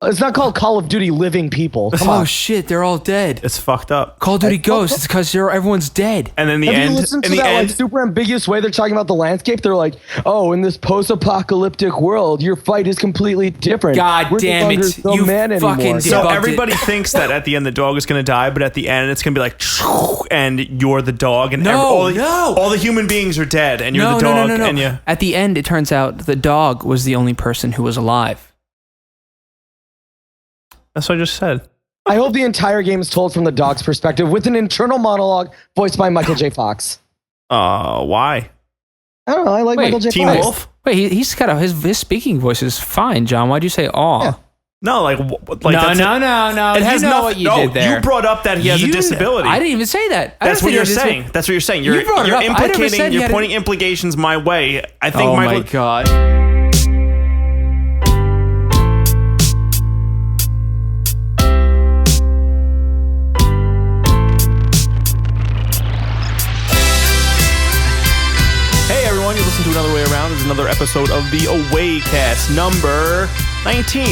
It's not called Call of Duty Living People. Come on. Shit, they're all dead. It's fucked up. Call of Duty Ghosts. It's because everyone's dead. And then Have you listened to that like super ambiguous way they're talking about the landscape? They're like, oh, in this post-apocalyptic world, your fight is completely different. God damn it! You fucking So everybody thinks that at the end the dog is going to die, but at the end it's going to be like, and you're the dog, and all the human beings are dead, and you're the dog. No. And you. At the end, it turns out the dog was the only person who was alive. That's what I just said. I hope the entire game is told from the dog's perspective with an internal monologue voiced by Michael J. Fox. Why? I don't know. I like Michael J. Teen Fox. Wolf? Wait, he's got his speaking voice is fine, John. Why'd you say aw? Yeah. No, like No. It has what you did there. You brought up that he has a disability. I didn't even say that. That's what you're saying. That's what you're saying. You're implicating. You're pointing implications my way. I think. Oh Michael, my god. You listen to Another Way Around. There's another episode of the AwayCast, number 19.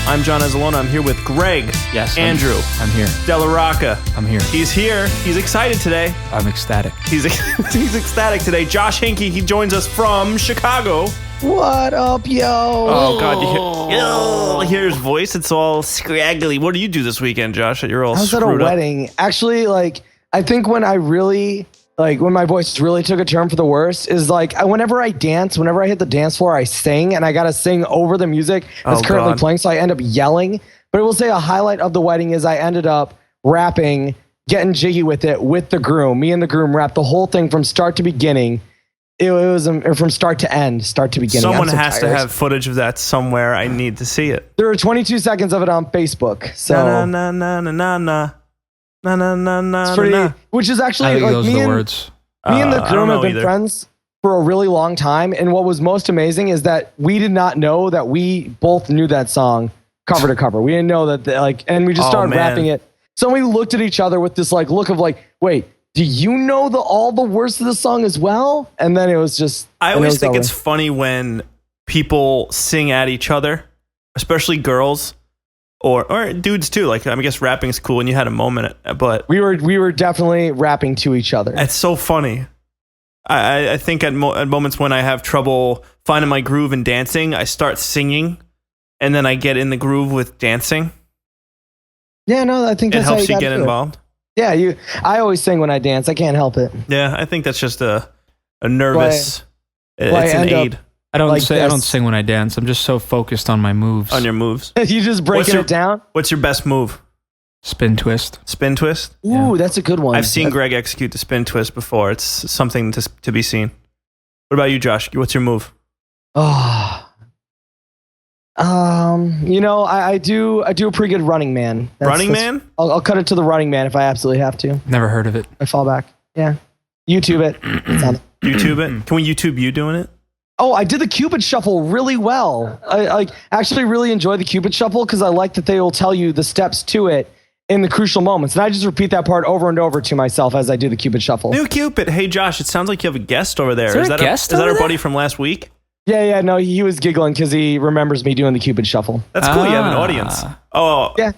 I'm John Ezzalona. I'm here with Gregg. Yes. Andrew. I'm here. Della Rocca. I'm here. He's here. He's excited today. I'm ecstatic. He's ecstatic today. Josh Hinkey, he joins us from Chicago. What up, yo? Oh, God. You hear his voice? It's all scraggly. What do you do this weekend, Josh, that you're all screwed up? I was at a wedding. Actually, I think when when my voice really took a turn for the worse is whenever I dance, whenever I hit the dance floor, I sing, and I got to sing over the music that's currently playing, so I end up yelling. But it will say a highlight of the wedding is I ended up rapping, getting jiggy with it with the groom. Me and the groom rapped the whole thing from start to beginning. It was from start to end, start to beginning. Someone has to have footage of that somewhere. I need to see it. There are 22 seconds of it on Facebook. So Na. It's pretty, which is actually I think like those are the words. Me and the groom have been friends for a really long time, and what was most amazing is that we did not know that we both knew that song cover to cover. We didn't know that and we just started rapping it. So we looked at each other with this look of wait, do you know all the words of the song as well? And then it was just. I always think it's funny when people sing at each other, especially girls. Or dudes too. I guess rapping's cool, and you had a moment, but we were definitely rapping to each other. It's so funny. I think at moments when I have trouble finding my groove in dancing, I start singing, and then I get in the groove with dancing. Yeah, no, I think that's it helps how you get involved. Yeah, I always sing when I dance. I can't help it. Yeah, I think that's just a nervous. It's an aid. I don't sing when I dance. I'm just so focused on my moves. On your moves. You just breaking it down? What's your best move? Spin twist. Spin twist? Ooh, that's a good one. I've seen Gregg execute the spin twist before. It's something to be seen. What about you, Josh? What's your move? Oh. I do a pretty good running man. Running man? I'll cut it to the running man if I absolutely have to. Never heard of it. I fall back. Yeah. YouTube it. YouTube it? Can we YouTube you doing it? Oh, I did the Cupid Shuffle really well. I actually really enjoy the Cupid Shuffle because I like that they will tell you the steps to it in the crucial moments. And I just repeat that part over and over to myself as I do the Cupid Shuffle. New Cupid. Hey, Josh, it sounds like you have a guest over there. Is that our buddy from last week? Yeah, no, he was giggling because he remembers me doing the Cupid Shuffle. That's cool. You have an audience. Oh, yeah.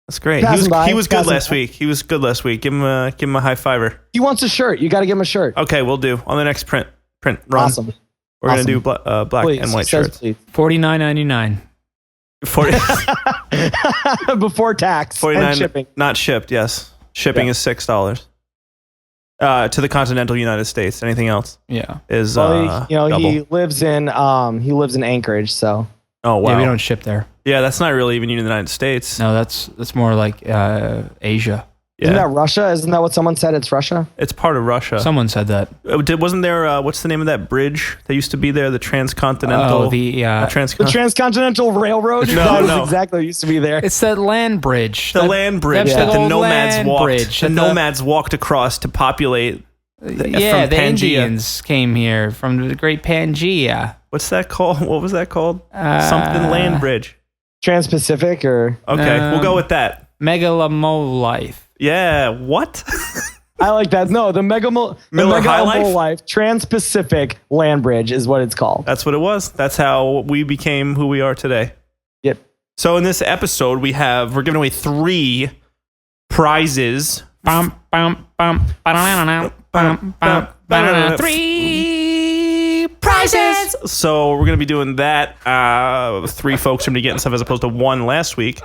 That's great. He was good last week. He was good last week. Give him a high fiver. He wants a shirt. You got to give him a shirt. Okay, we'll do. On the next print run. Awesome. We're going to do black and white shirts. $49.99. 40 before tax 49 and shipping. Not shipped, yes. Shipping is $6. To the continental United States. Anything else? Yeah. Is double. He lives in Anchorage, so. Oh wow. Yeah, we don't ship there. Yeah, that's not really even in the United States. No, that's more like Asia. Yeah. Isn't that Russia? Isn't that what someone said? It's Russia? It's part of Russia. Someone said that. Wasn't there, what's the name of that bridge that used to be there? The transcontinental... Oh, the transcontinental railroad? No. That exactly used to be there. It's that land bridge. The land bridge that the nomads walked. The nomads walked across to populate from the Pangea. Indians came here from the great Pangea. What's that called? What was that called? Something land bridge. Trans-Pacific or... Okay, we'll go with that. Megalomolife. Yeah, what? I like that. No, the Megalomolife Trans-Pacific Land Bridge is what it's called. That's what it was. That's how we became who we are today. Yep. So in this episode, we're giving away 3 prizes. 3 prizes. So we're going to be doing that. 3 folks are going to be getting stuff as opposed to 1 last week.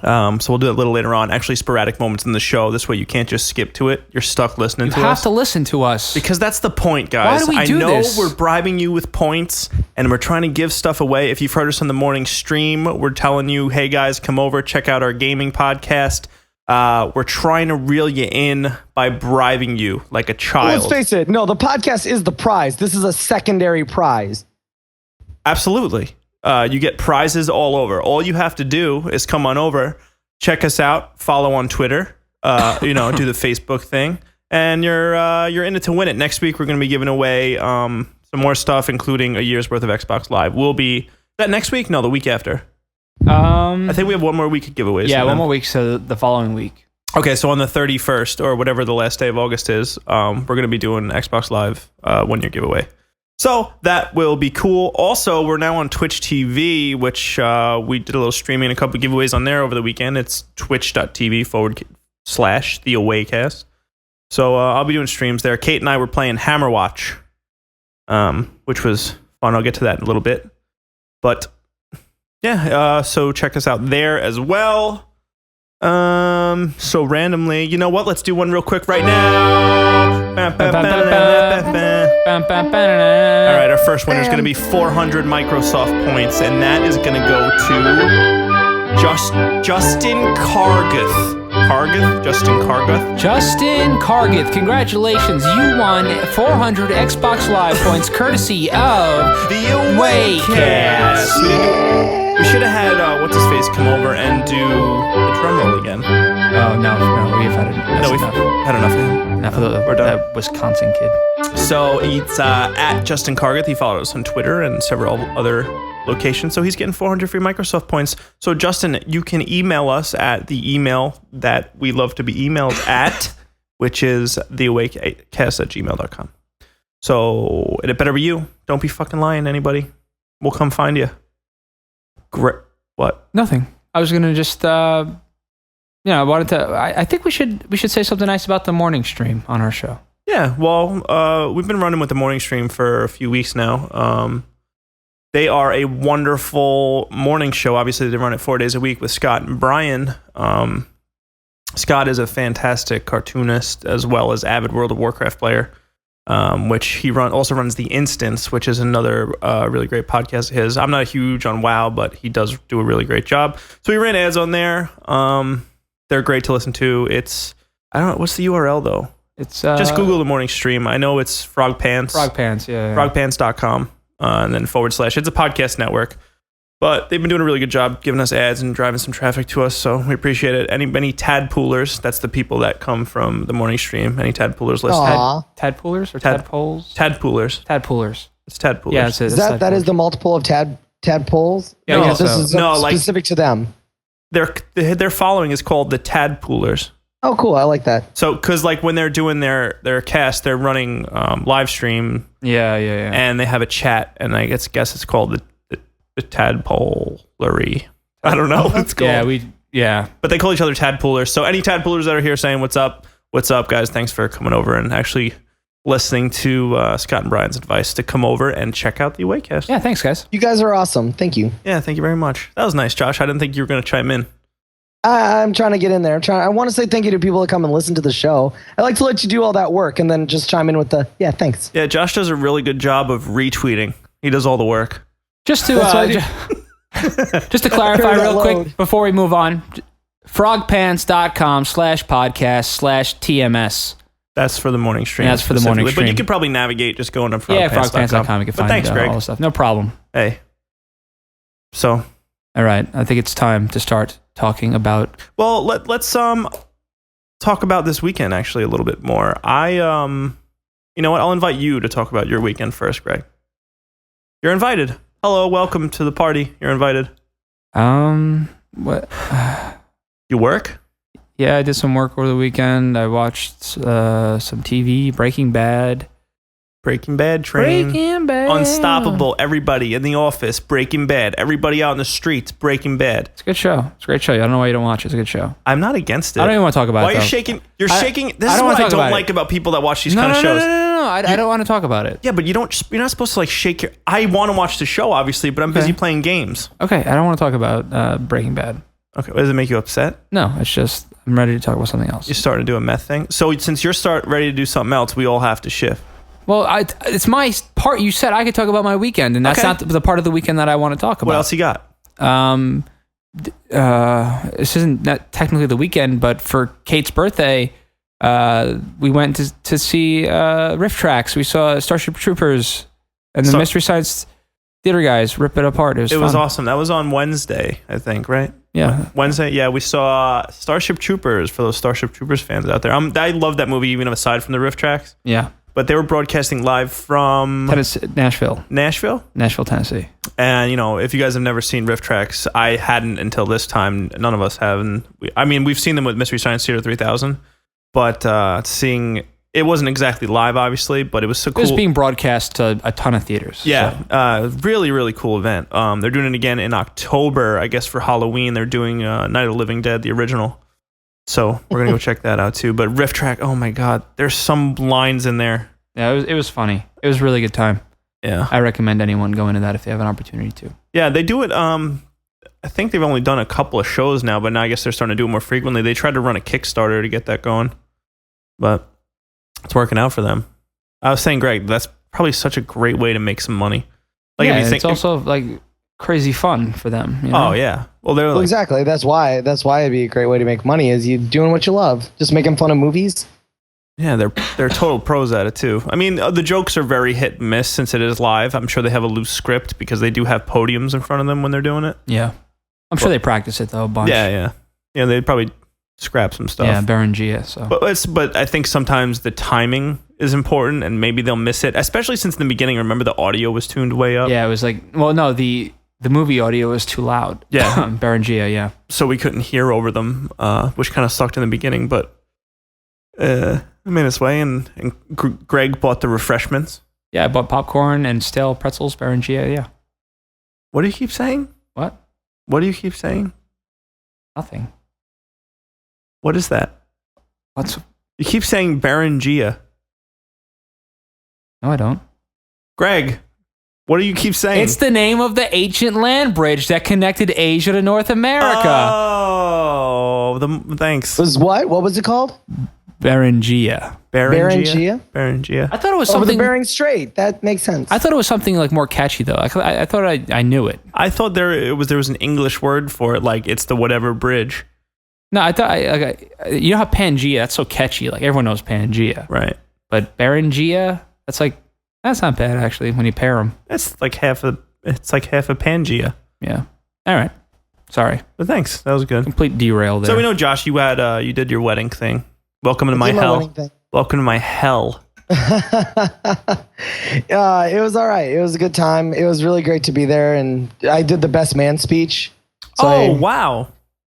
So we'll do it a little later on. Actually, sporadic moments in the show. This way you can't just skip to it. You're stuck listening to us. You have to listen to us. Because that's the point, guys. Why do we do this? I know we're bribing you with points and we're trying to give stuff away. If you've heard us on the morning stream, we're telling you, hey guys, come over, check out our gaming podcast. We're trying to reel you in by bribing you like a child. Let's face it. No, the podcast is the prize. This is a secondary prize. Absolutely. You get prizes all over. All you have to do is come on over, check us out, follow on Twitter, do the Facebook thing, and you're in it to win it. Next week, we're going to be giving away some more stuff, including a year's worth of Xbox Live. Is that next week? No, the week after. I think we have one more week of giveaways. Yeah, one more week, so the following week. Okay, so on the 31st, or whatever the last day of August is, we're going to be doing Xbox Live 1-year giveaway. So that will be cool. Also, we're now on Twitch TV, which we did a little streaming, a couple of giveaways on there over the weekend. It's twitch.tv/the AwayCast. So I'll be doing streams there. Kate and I were playing Hammerwatch, which was fun. I'll get to that in a little bit. But yeah, so check us out there as well. So randomly, you know what? Let's do one real quick right now. All right, our first winner is going to be 400 Microsoft points, and that is going to go to Justin Carguth. Justin Carguth, congratulations. You won 400 Xbox Live points courtesy of the AwayCast. We should have had what's-his-face come over and do the drum roll again. Oh, no, we've had enough. No, we've had enough of him. Enough of that Wisconsin kid. So it's at Justin Carguth. He followed us on Twitter and several other locations. So he's getting 400 free Microsoft points. So Justin, you can email us at the email that we love to be emailed at, which is theawaycast@gmail.com. So it better be you. Don't be fucking lying to anybody. We'll come find you. What? Nothing. I was gonna just, I wanted to. I think we should say something nice about the morning stream on our show. Yeah. Well, we've been running with the morning stream for a few weeks now. They are a wonderful morning show. Obviously, they run it 4 days a week with Scott and Brian. Scott is a fantastic cartoonist as well as avid World of Warcraft player. Which he also runs The Instance, which is another really great podcast of his. I'm not huge on WoW, but he does do a really great job. So he ran ads on there. They're great to listen to. I don't know, what's the URL though? It's just Google the morning stream. I know it's Frog Pants. Frog Pants, yeah. Frogpants.com, and then / It's a podcast network. But they've been doing a really good job giving us ads and driving some traffic to us, so we appreciate it. Any tadpoolers, that's the people that come from the morning stream. Any tadpoolers listening? Tadpoolers or tadpoles? Tadpoolers. Tadpoolers. It's tadpoolers. Yeah, that is the multiple of tadpoles? Yeah, no, I guess this so. is specific to them. Their following is called the Tadpoolers. Oh, cool. I like that. So, because like when they're doing their cast, they're running live stream. Yeah. And they have a chat, and I guess it's called the Tadpolery. I don't know what it's called. Yeah. But they call each other Tadpoolers. So any Tadpoolers that are here saying what's up, guys? Thanks for coming over and actually listening to Scott and Brian's advice to come over and check out the AwayCast. Yeah, thanks, guys. You guys are awesome. Thank you. Yeah, thank you very much. That was nice, Josh. I didn't think you were going to chime in. I'm trying to get in there. I want to say thank you to people that come and listen to the show. I like to let you do all that work and then just chime in with thanks. Yeah, Josh does a really good job of retweeting. He does all the work. Just to clarify real quick before we move on, frogpants.com/podcast/TMS. That's for the morning stream. Yeah, that's for the morning stream. But you could probably navigate just going to frogpants.com. Yeah, frogpants.com. You can find thanks, Greg. all the stuff. No problem. Hey. So. All right. I think it's time to start talking about. Well, let's talk about this weekend actually a little bit more. You know what? I'll invite you to talk about your weekend first, Greg. You're invited. Hello, welcome to the party. You're invited. What? You work? Yeah, I did some work over the weekend. I watched some TV, Breaking Bad. Breaking Bad train. Breaking Bad. Unstoppable. Everybody in the office. Breaking Bad. Everybody out in the streets. Breaking Bad. It's a good show. It's a great show. I don't know why you don't watch it. It's a good show. I'm not against it. I don't even want to talk about Why it. are you shaking? You're shaking. This is what I don't like about people that watch these kind of shows. No. I don't want to talk about it. Yeah, but you're not supposed to like shake your. I want to watch the show, obviously, but I'm busy playing games. Okay, I don't want to talk about Breaking Bad. Okay, does it make you upset? No, it's just I'm ready to talk about something else. You're starting to do a meth thing. So since you're ready to do something else, we all have to shift. Well, it's my part. You said I could talk about my weekend, and that's not the part of the weekend that I want to talk about. What else you got? This isn't technically the weekend, but for Kate's birthday, we went to see riff tracks. We saw Starship Troopers and the Mystery Science Theater guys rip it apart. It was awesome. That was on Wednesday, I think, right? Yeah. Wednesday. Yeah, we saw Starship Troopers for those Starship Troopers fans out there. I love that movie, even aside from the riff tracks. Yeah. But they were broadcasting live from Nashville, Tennessee. And, if you guys have never seen riff tracks, I hadn't until this time. None of us have. And we've seen them with Mystery Science Theater 3000. But seeing... It wasn't exactly live, obviously, but it was so cool. It was being broadcast to a ton of theaters. Yeah, so. Really, really cool event. They're doing it again in October, I guess, for Halloween. They're doing Night of the Living Dead, the original. So we're going to go check that out, too. But riff track, oh my God, there's some lines in there. Yeah, it was funny. It was a really good time. Yeah. I recommend anyone go into that if they have an opportunity to. Yeah, they do it. I think they've only done a couple of shows now, but now I guess they're starting to do it more frequently. They tried to run a Kickstarter to get that going, but it's working out for them. I was saying, Greg, that's probably such a great way to make some money. It's also like crazy fun for them. You know? Oh yeah. Well, exactly. That's why it'd be a great way to make money is you doing what you love, just making fun of movies. Yeah, they're total pros at it too. I mean, the jokes are very hit and miss since it is live. I'm sure they have a loose script because they do have podiums in front of them when they're doing it. Yeah, I'm sure they practice it though a bunch. Yeah. They'd probably scrap some stuff. Yeah, Berengia. So, but I think sometimes the timing is important, and maybe they'll miss it, especially since in the beginning. Remember, the audio was tuned way up. Yeah, it was like, well, no, the movie audio was too loud. Yeah, Berengia. Yeah, so we couldn't hear over them, which kind of sucked in the beginning. But I made its way, and Gregg bought the refreshments. Yeah, I bought popcorn and stale pretzels. Berengia. Yeah. What do you keep saying? What? What do you keep saying? Nothing. What is that? You keep saying Berengia. No, I don't. Greg, what do you keep saying? It's the name of the ancient land bridge that connected Asia to North America. Oh, thanks. What? What was it called? Berengia. Berengia. I thought it was something... Over the Bering Strait. That makes sense. I thought it was something like more catchy though. I thought I knew it. I thought there was an English word for it, like it's the whatever bridge. No, I thought you know how Pangea, that's so catchy. Like everyone knows Pangea. Right. But Berengia, that's not bad actually when you pair them. It's like half a Pangea. Yeah. All right. Sorry. But thanks. That was good. Complete derail there. So we know, Josh, you did your wedding thing. Welcome to my hell. Welcome to my hell. It was all right. It was a good time. It was really great to be there, and I did the best man speech. So wow.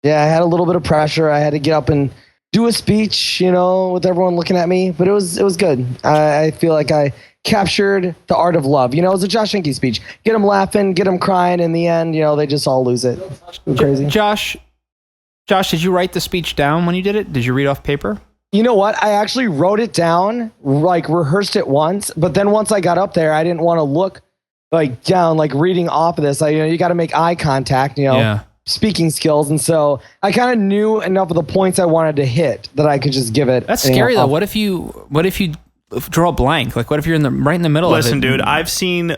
Yeah, I had a little bit of pressure. I had to get up and do a speech, with everyone looking at me, but it was good. I feel like I captured the art of love. It was a Josh Hinkey speech. Get them laughing, get them crying. In the end, they just all lose it. Crazy. Josh, did you write the speech down when you did it? Did you read off paper? You know what? I actually wrote it down, like rehearsed it once, but then once I got up there, I didn't want to look down, reading off of this. You got to make eye contact, speaking skills. And so I kind of knew enough of the points I wanted to hit that I could just give it. That's scary though. What if you draw a blank? Like what if you're right in the middle of it? Listen, dude, I've seen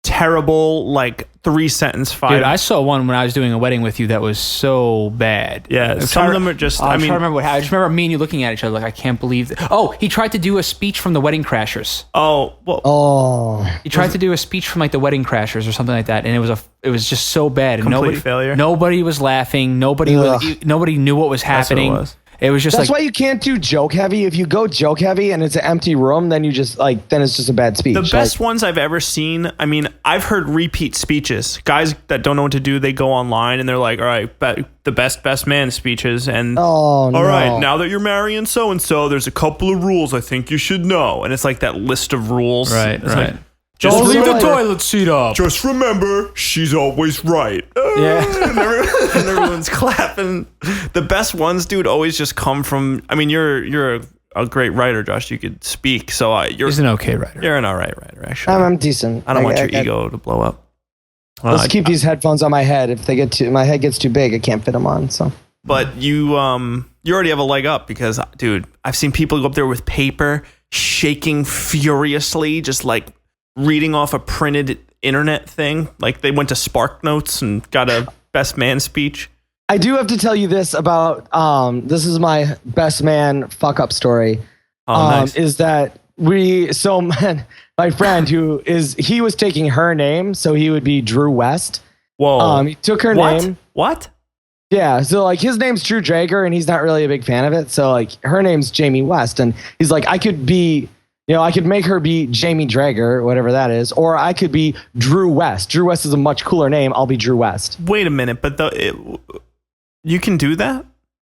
terrible 3-sentence fire. Dude, I saw one when I was doing a wedding with you that was so bad. Yeah, some of them are just. I just remember me and you looking at each other like, I can't believe that. Oh, he tried to do a speech from the Wedding Crashers. Oh, well. Oh. He tried to do a speech from the Wedding Crashers or something like that, and it was just so bad. And Complete failure. Nobody was laughing. Nobody knew what was happening. That's what it was. It was just That's why you can't do joke heavy. If you go joke heavy and it's an empty room, then you just then it's just a bad speech. The best ones I've ever seen. I mean, I've heard repeat speeches. Guys that don't know what to do, they go online and they're like, all right, the best man speeches. And all right, now that you're marrying so-and-so, there's a couple of rules I think you should know. And it's like that list of rules. Right. Like, Don't leave the toilet seat up. Just remember, she's always right. Yeah. and everyone's clapping. The best ones, dude, always just come from. I mean, you're a great writer, Josh. You could speak, so He's an okay writer. You're an all right writer, actually. I'm decent. I don't want your ego to blow up. Let's keep these headphones on my head. If my head gets too big, I can't fit them on. So. But you already have a leg up because, dude, I've seen people go up there with paper, shaking furiously, just like reading off a printed internet thing. Like they went to Spark Notes and got a best man speech. I do have to tell you this about this is my best man fuck up story. Nice. Is that my friend he was taking her name, so he would be Drew West. Whoa. He took her name. What? Yeah, so like his name's Drew Drager and he's not really a big fan of it. So like her name's Jamie West and he's like, I could make her be Jamie Drager, whatever that is, or I could be Drew West. Drew West is a much cooler name. I'll be Drew West. Wait a minute, but you can do that?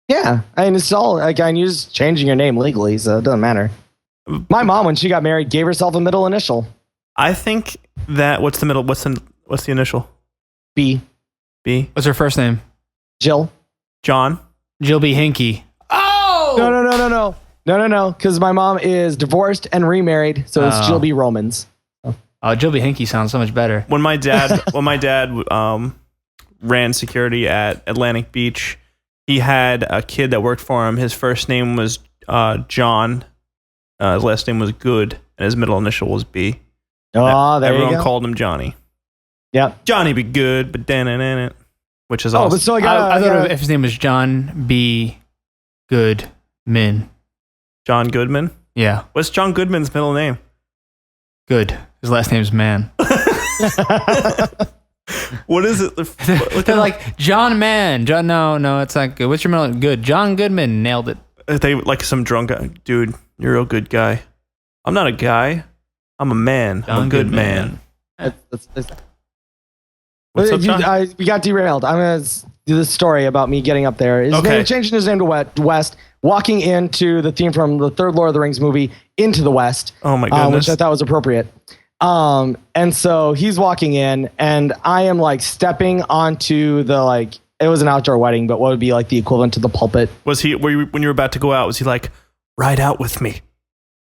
Yeah, I mean, it's all like you're just changing your name legally, so it doesn't matter. My mom, when she got married, gave herself a middle initial. I think that what's the initial? B. B. What's her first name? Jill. John. Jill B. Hinky. Oh No. Because my mom is divorced and remarried, so it's Jill B. Romans. Oh, Jill B. Hinky sounds so much better. When my dad ran security at Atlantic Beach, he had a kid that worked for him. His first name was John. His last name was Good, and his middle initial was B. Oh, there you go. Everyone called him Johnny. Yep. Johnny be good, but then which is awesome. But so I thought if his name was John B. Goodman. John Goodman? Yeah. What's John Goodman's middle name? Good. His last name's Man. What is it? They're like, John Man. John, no, it's not good. What's your middle name? Good. John Goodman. Nailed it. They like some drunk guy. Dude, you're a real good guy. I'm not a guy. I'm a man. I'm a good man. What's up, John? We got derailed. I'm going to do this story about me getting up there. Changing his name to West, walking into the theme from the third Lord of the Rings movie, Into the West. Oh my goodness. Which I thought was appropriate. And so he's walking in, and I am like stepping onto the it was an outdoor wedding, but what would be like the equivalent to the pulpit? Was he, when you were about to go out, was he like, ride out with me?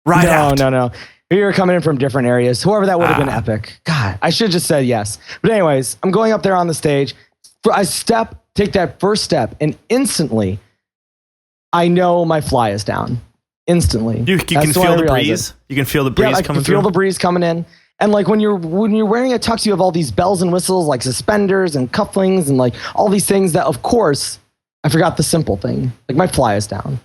Ride out. No. We were coming in from different areas. Whoever that would have been epic. God, I should have just said yes. But anyways, I'm going up there on the stage. I take that first step, and instantly, I know my fly is down. Instantly. You can feel the breeze? You can feel the breeze coming through? I can feel the breeze coming in. And like when you're wearing a tux, you have all these bells and whistles, like suspenders and cufflinks and like all these things that, of course, I forgot the simple thing. Like my fly is down.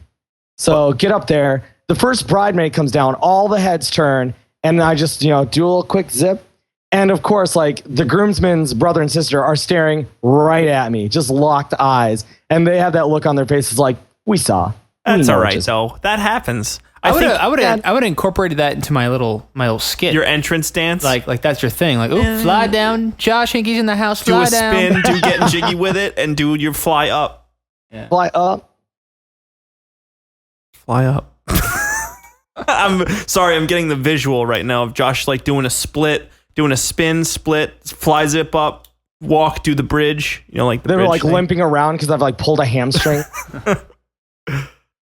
So get up there. The first bridesmaid comes down, all the heads turn, and I just, do a little quick zip. And of course, like the groomsmen's brother and sister are staring right at me, just locked eyes. And they have that look on their faces like, we saw. That's all right, though. That happens. I would have incorporated that into my little skit. Your entrance dance? Like that's your thing. Like, fly down. Josh Hinky's in the house. Fly down. Do a spin, do getting jiggy with it, and do your fly up. Yeah. Fly up. Fly up. I'm sorry, I'm getting the visual right now of Josh like doing a split, doing a spin, split, fly zip up, walk, do the bridge. Like they were like thing. Limping around because I've like pulled a hamstring.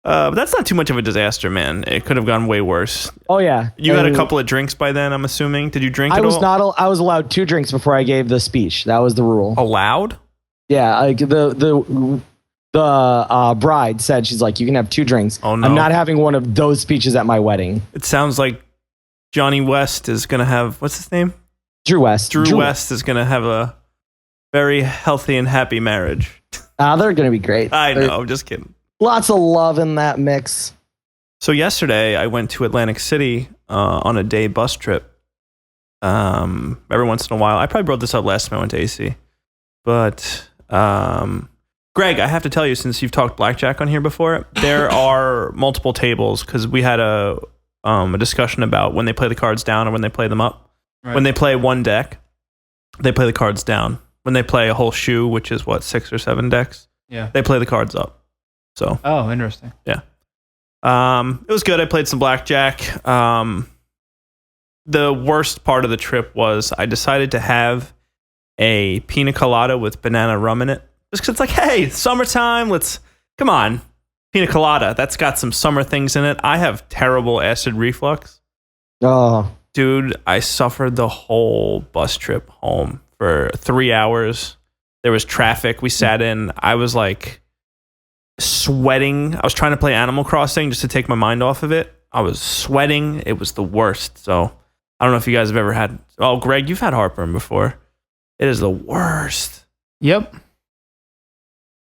But that's not too much of a disaster, man. It could have gone way worse. Oh yeah, you had a couple of drinks by then. I'm assuming. Did you drink? I was allowed 2 drinks before I gave the speech. That was the rule. Allowed? Yeah, like the bride said, she's like, you can have 2 drinks. Oh no, I'm not having one of those speeches at my wedding. It sounds like Johnny West is gonna have, what's his name? Drew West. Drew West is gonna have a very healthy and happy marriage. They're gonna be great. I know. I'm just kidding. Lots of love in that mix. So yesterday I went to Atlantic City on a day bus trip. Every once in a while, I probably brought this up last time I went to AC, but Greg, I have to tell you, since you've talked blackjack on here before, there are multiple tables because we had a discussion about when they play the cards down or when they play them up. Right. When they play one deck, they play the cards down. When they play a whole shoe, which is 6 or 7 decks, they play the cards up. So. Oh, interesting. Yeah. It was good. I played some blackjack. The worst part of the trip was I decided to have a pina colada with banana rum in it. Just because it's like, hey, summertime, come on. Pina colada, that's got some summer things in it. I have terrible acid reflux. Oh. Dude, I suffered the whole bus trip home for 3 hours. There was traffic. We sat in. I was like sweating. I was trying to play Animal Crossing just to take my mind off of it. I was sweating. It was the worst. So I don't know if you guys have ever had... Oh, Greg, you've had heartburn before. It is the worst. Yep.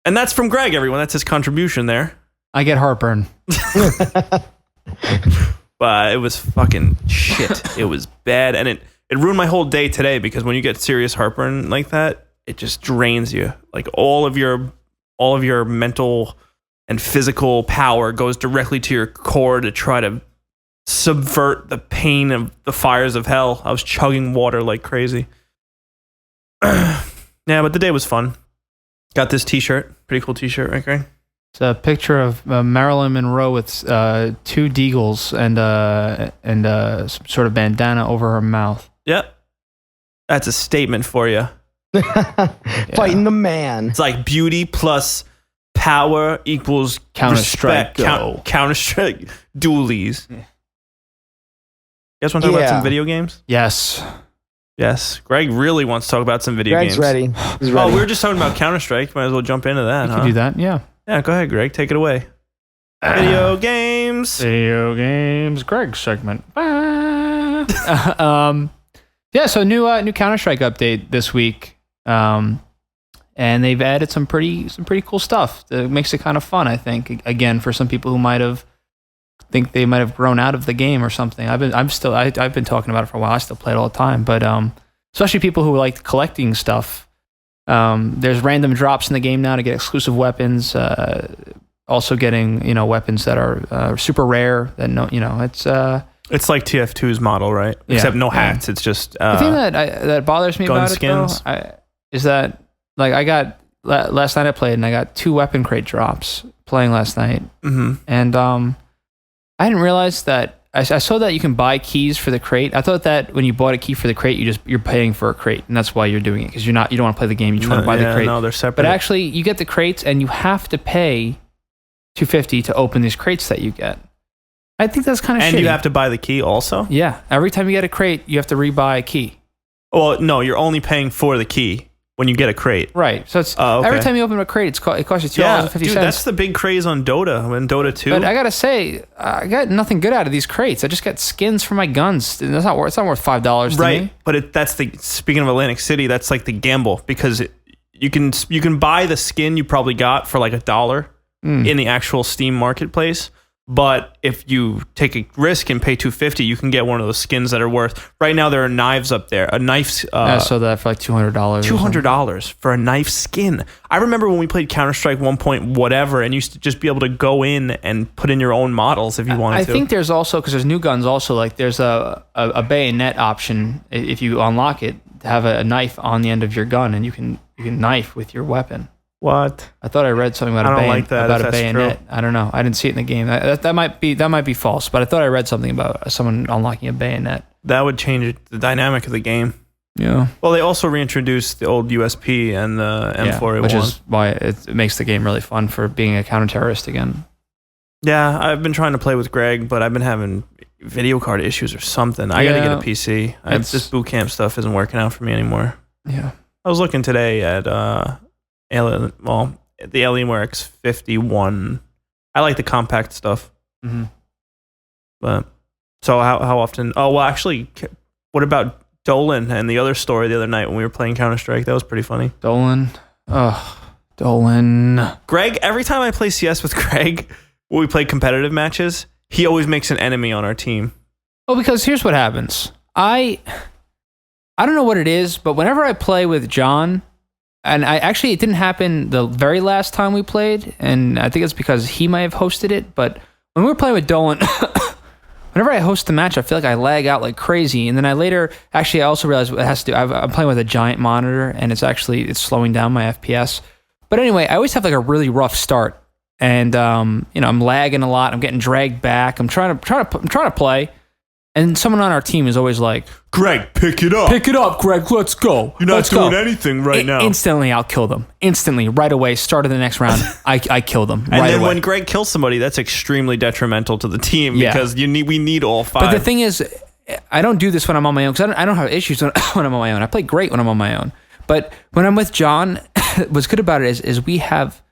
And that's from Greg, everyone. That's his contribution there. I get heartburn. But it was fucking shit. It was bad. And it ruined my whole day today because when you get serious heartburn like that, it just drains you. Like all of your mental and physical power goes directly to your core to try to subvert the pain of the fires of hell. I was chugging water like crazy. Yeah, but the day was fun. Got this t-shirt. Pretty cool t-shirt, right, Greg? It's a picture of Marilyn Monroe with 2 deagles and some sort of bandana over her mouth. Yep. That's a statement for you. Fighting the man. It's like beauty plus power equals Counter-Strike. Counter-Strike dualies. Yeah. You guys want to talk about some video games? Yes. Yes. Greg really wants to talk about some video games. Greg's ready. He's ready. Oh, we were just talking about Counter-Strike. Might as well jump into that, You can do that, yeah. Yeah, go ahead, Greg. Take it away. Video games. Video games. Greg's segment. Yeah, so new Counter-Strike update this week. And they've added some pretty cool stuff that makes it kind of fun, I think. Again, for some people who might have grown out of the game or something. I've been talking about it for a while. I still play it all the time, but especially people who like collecting stuff. There's random drops in the game now to get exclusive weapons. Also getting weapons that are super rare. It's like TF2's model, right? Yeah, except no hats. Yeah. It's just the thing that bothers me about skins. It though, is that like I got last night I played and I got 2 weapon crate drops playing last night, and I didn't realize that. I saw that you can buy keys for the crate. I thought that when you bought a key for the crate, you're paying for a crate, and that's why you're doing it because you don't want to play the game. You just want to buy the crate. No, they're separate. But actually, you get the crates, and you have to pay $250 to open these crates that you get. I think that's kind of shitty. And you have to buy the key also? Yeah. Every time you get a crate, you have to rebuy a key. Well, no, you're only paying for the key when you get a crate. Right. So it's every time you open a crate, it costs you $2.50. Dude, that's the big craze on Dota and Dota 2. But I gotta say, I got nothing good out of these crates. I just got skins for my guns. It's not worth $5 to me. But speaking of Atlantic City, that's like the gamble because you can buy the skin you probably got for like $1 in the actual Steam marketplace. But if you take a risk and pay $250, you can get one of those skins that are worth. Right now, there are knives up there. A knife. I saw that for like $200. $200 for a knife skin. I remember when we played Counter-Strike 1. Whatever, and you used to just be able to go in and put in your own models if you wanted to. I think there's also, because there's new guns also, like there's a bayonet option if you unlock it, to have a knife on the end of your gun, and you can knife with your weapon. What? I thought I read something about a bayonet. True. I don't know. I didn't see it in the game. That might be false, but I thought I read something about someone unlocking a bayonet. That would change the dynamic of the game. Yeah. Well, they also reintroduced the old USP and the M4A1. Which is why it makes the game really fun for being a counter-terrorist again. Yeah, I've been trying to play with Greg, but I've been having video card issues or something. I got to get a PC. This boot camp stuff isn't working out for me anymore. Yeah. I was looking today at the Alienware X51. I like the compact stuff. Mm-hmm. But so how often? Oh, well, actually, what about Dolan and the other story the other night when we were playing Counter-Strike? That was pretty funny. Dolan. Greg, every time I play CS with Greg, when we play competitive matches, he always makes an enemy on our team. Well, because here's what happens. I don't know what it is, but whenever I play with John, and it didn't happen the very last time we played, and I think it's because he might have hosted it. But when we were playing with Dolan, whenever I host the match, I feel like I lag out like crazy. And then I also realized it has to do. I'm playing with a giant monitor, and it's slowing down my FPS. But anyway, I always have like a really rough start, and I'm lagging a lot. I'm getting dragged back. I'm trying to play. And someone on our team is always like, Gregg, pick it up. Pick it up, Gregg. Let's go. You're not doing anything right now. Instantly, I'll kill them. Instantly, right away. Start of the next round, I kill them. And right then away. when Gregg kills somebody, that's extremely detrimental to the team because we need all 5. But the thing is, I don't do this when I'm on my own because I don't have issues when I'm on my own. I play great when I'm on my own. But when I'm with John, what's good about it is I have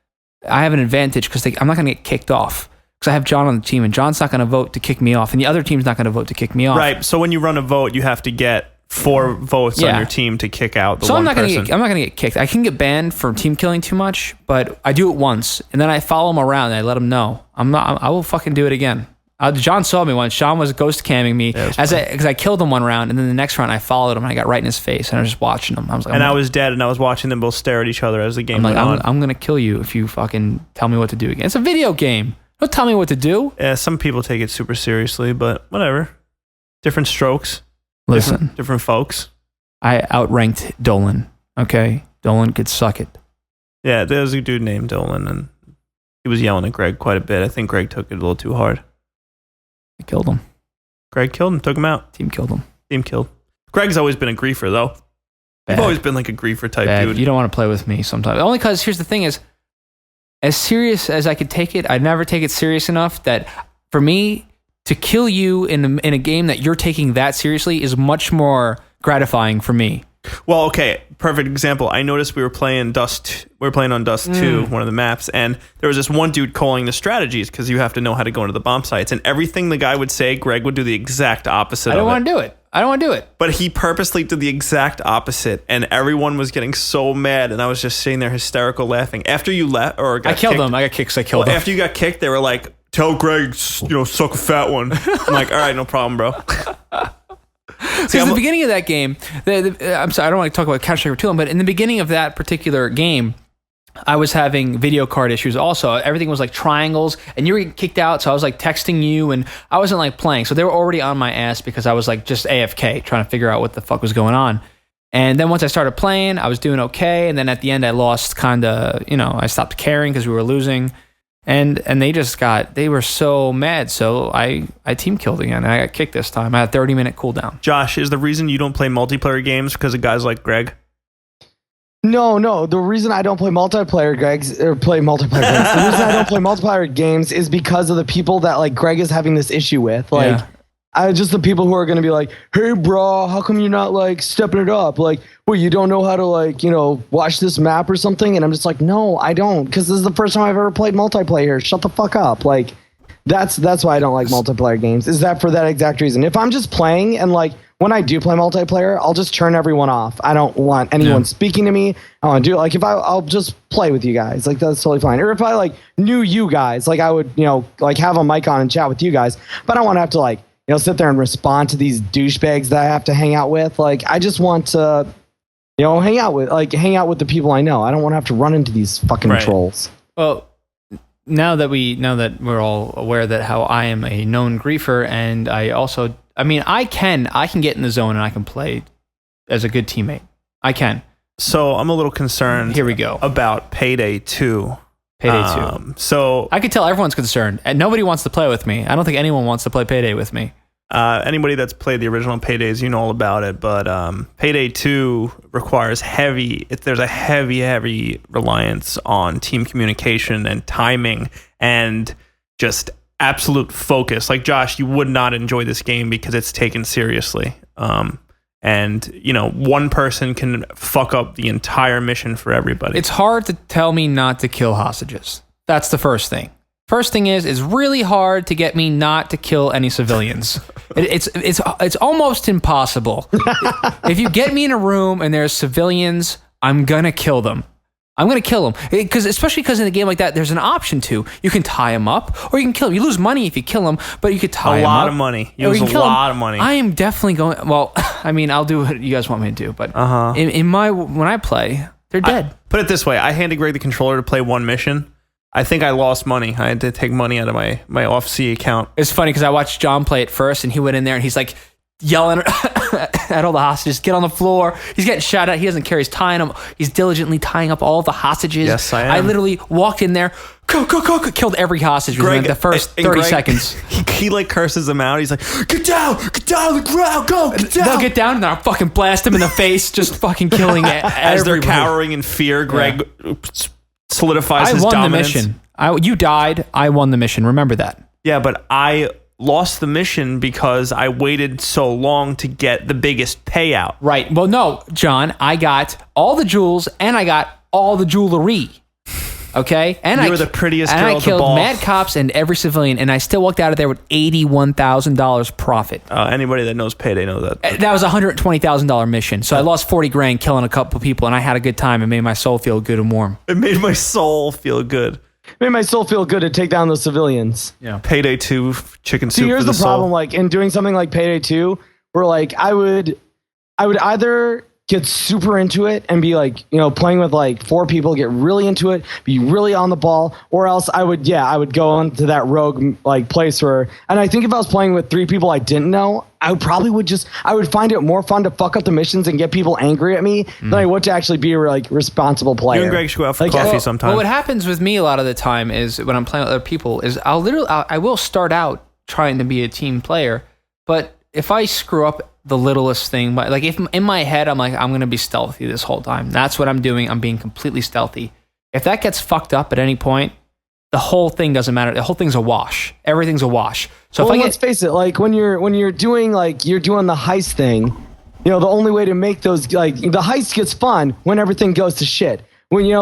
an advantage because I'm not going to get kicked off. Because I have John on the team, and John's not going to vote to kick me off, and the other team's not going to vote to kick me off. Right. So when you run a vote, you have to get 4 votes on your team to kick out the one person. I'm not going to get kicked. I can get banned for team killing too much, but I do it once, and then I follow him around, and I let him know. I will fucking do it again. John saw me once. Sean was ghost camming me because I killed him one round, and then the next round I followed him, and I got right in his face, and I was just watching him. I was like, I was dead, and I was watching them both stare at each other as the game went on. I'm going to kill you if you fucking tell me what to do again. It's a video game. Don't tell me what to do. Yeah, some people take it super seriously, but whatever. Different strokes. Listen. Different folks. I outranked Dolan. Okay? Dolan could suck it. Yeah, there's a dude named Dolan, and he was yelling at Gregg quite a bit. I think Gregg took it a little too hard. I killed him. Gregg killed him, took him out. Team killed him. Team killed. Gregg's always been a griefer, though. You've always been like a griefer type dude. You don't want to play with me sometimes. Only because here's the thing is, as serious as I could take it, I'd never take it serious enough that for me to kill you in a game that you're taking that seriously is much more gratifying for me. Well, okay, perfect example. I noticed we were playing on Dust 2, one of the maps, and there was this one dude calling the strategies because you have to know how to go into the bomb sites, and everything the guy would say, Gregg would do the exact opposite of it. I don't want to do it. But he purposely did the exact opposite, and everyone was getting so mad, and I was just sitting there hysterical laughing. After you left, or got I killed kicked, them. I got kicked, so I killed them. After you got kicked, they were like, tell Gregg, suck a fat one. I'm like, all right, no problem, bro. See, in the beginning of that game, I'm sorry, I don't want to talk about Counter-Strike 2, but in the beginning of that particular game, I was having video card issues also. Everything was like triangles, and you were getting kicked out, so I was like texting you, and I wasn't like playing. So they were already on my ass because I was like just AFK, trying to figure out what the fuck was going on. And then once I started playing, I was doing okay, and then at the end I lost I stopped caring because we were losing. And they were so mad, so I team killed again, and I got kicked this time. I had a 30-minute cooldown. Josh, is the reason you don't play multiplayer games because of guys like Gregg? No. The reason I don't play multiplayer games, the reason I don't play multiplayer games is because of the people that like Gregg is having this issue with. Just the people who are going to be like, hey, bro, how come you're not like stepping it up? Like, well, you don't know how to watch this map or something? And I'm just like, no, I don't, because this is the first time I've ever played multiplayer. Shut the fuck up. Like, that's why I don't like multiplayer games. Is that for that exact reason? If I'm just playing and like when I do play multiplayer, I'll just turn everyone off. I don't want anyone speaking to me. I want to do it. Like if I'll just play with you guys. Like that's totally fine. Or if I like knew you guys, like I would, like have a mic on and chat with you guys. But I don't want to have to like, sit there and respond to these douchebags that I have to hang out with. Like, I just want to, hang out with the people I know. I don't want to have to run into these fucking trolls. Well, now that we're all aware that how I am a known griefer, and I can get in the zone and I can play as a good teammate. I can. So I'm a little concerned. Here we go. About Payday 2. Payday 2. So I could tell everyone's concerned, and nobody wants to play with me. I don't think anyone wants to play Payday with me. Anybody that's played the original Paydays, you know all about it. But Payday 2 requires there's a heavy reliance on team communication and timing and just absolute focus. Like Josh, you would not enjoy this game because it's taken seriously. And, one person can fuck up the entire mission for everybody. It's hard to tell me not to kill hostages. That's the first thing. First thing is, it's really hard to get me not to kill any civilians. It's almost impossible. If you get me in a room and there's civilians, I'm going to kill them. I'm going to kill them. Especially because in a game like that, there's an option to. You can tie them up or you can kill them. You lose money if you kill them, but you could tie them up. A lot of money. You lose a lot of money. I am definitely going... Well, I'll do what you guys want me to do, but when I play, They're dead. Put it this way. I handed Greg the controller to play one mission. I think I lost money. I had to take money out of my off-C account. It's funny because I watched John play it first, and he went in there and he's like yelling at all the hostages, get on the floor. He's getting shot at. He doesn't care. He's tying them. He's diligently tying up all the hostages. Yes, I am. I literally walked in there, killed every hostage within the first 30 seconds. He like curses them out. He's like, get down on the ground, go, get down. They'll get down and I'll fucking blast him in the face, just fucking killing it. As they're cowering in fear, Greg solidifies his dominance. The mission. You died. I won the mission. Remember that. Yeah, but I lost the mission because I waited so long to get the biggest payout. Right. Well, no, John, I got all the jewels and I got all the jewelry. Okay? And you were the prettiest girl at the ball. And I killed mad cops and every civilian, and I still walked out of there with $81,000 profit. Anybody that knows Payday knows that. That was a $120,000 mission. So I lost 40 grand killing a couple people, and I had a good time. It made my soul feel good and warm. It made my soul feel good. It made my soul feel good to take down those civilians. Yeah. Payday 2, chicken soup. See, here's for the problem. soul. Like in doing something like Payday 2, where like I would either get super into it and be like, playing with like 4 people, get really into it, be really on the ball, or else I would go into that rogue like place where, and I think if I was playing with 3 people I didn't know, I would find it more fun to fuck up the missions and get people angry at me than I would to actually be a like responsible player. You and Greg should go out for coffee sometime. Well, what happens with me a lot of the time is when I'm playing with other people is I will start out trying to be a team player, but if I screw up the littlest thing, like if in my head I'm like, I'm going to be stealthy this whole time. That's what I'm doing. I'm being completely stealthy. If that gets fucked up at any point, the whole thing doesn't matter. The whole thing's a wash. Everything's a wash. So let's face it, like when you're doing the heist thing, the only way to make those like the heist gets fun when everything goes to shit. When it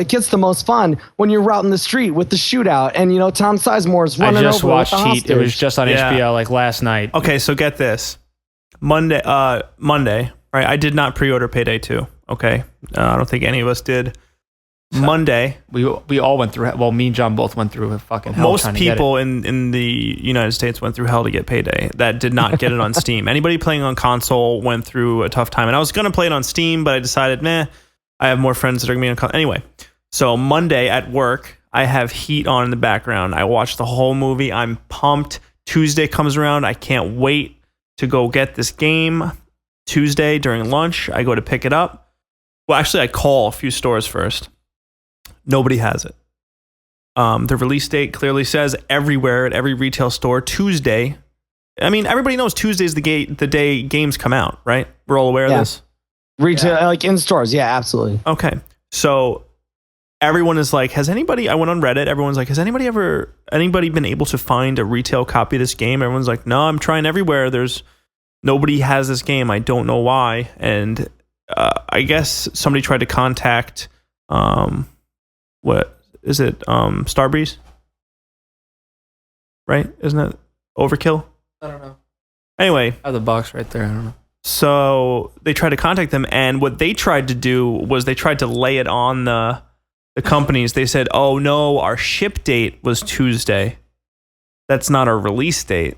gets the most fun when you're out in the street with the shootout and Tom Sizemore's running over. I just watched Heat. It was just on HBO like last night. Okay, so get this. Monday, right? I did not pre-order Payday 2. Okay, I don't think any of us did. So Monday, we all went through. Well, me and John both went through a fucking hell. Most people in the United States went through hell to get Payday. That did not get it on Steam. Anybody playing on console went through a tough time. And I was gonna play it on Steam, but I decided, I have more friends that are gonna be on console. Anyway, so Monday at work, I have Heat on in the background. I watched the whole movie. I'm pumped. Tuesday comes around. I can't wait to go get this game. Tuesday during lunch, I go to pick it up. Well, actually, I call a few stores first. Nobody has it. The release date clearly says everywhere at every retail store, Tuesday. I mean, everybody knows Tuesday's the day games come out, right? We're all aware of this. Retail, like in stores. Yeah, absolutely. Okay. So everyone is like, I went on Reddit. Everyone's like, has anybody been able to find a retail copy of this game? Everyone's like, no, I'm trying everywhere. Nobody has this game. I don't know why. And I guess somebody tried to contact, what is it? Starbreeze, right? Isn't that Overkill? I don't know. Anyway, I have the box right there. I don't know. So they tried to contact them, and what they tried to do was they tried to lay it on the companies. They said, "Oh no, our ship date was Tuesday. That's not our release date."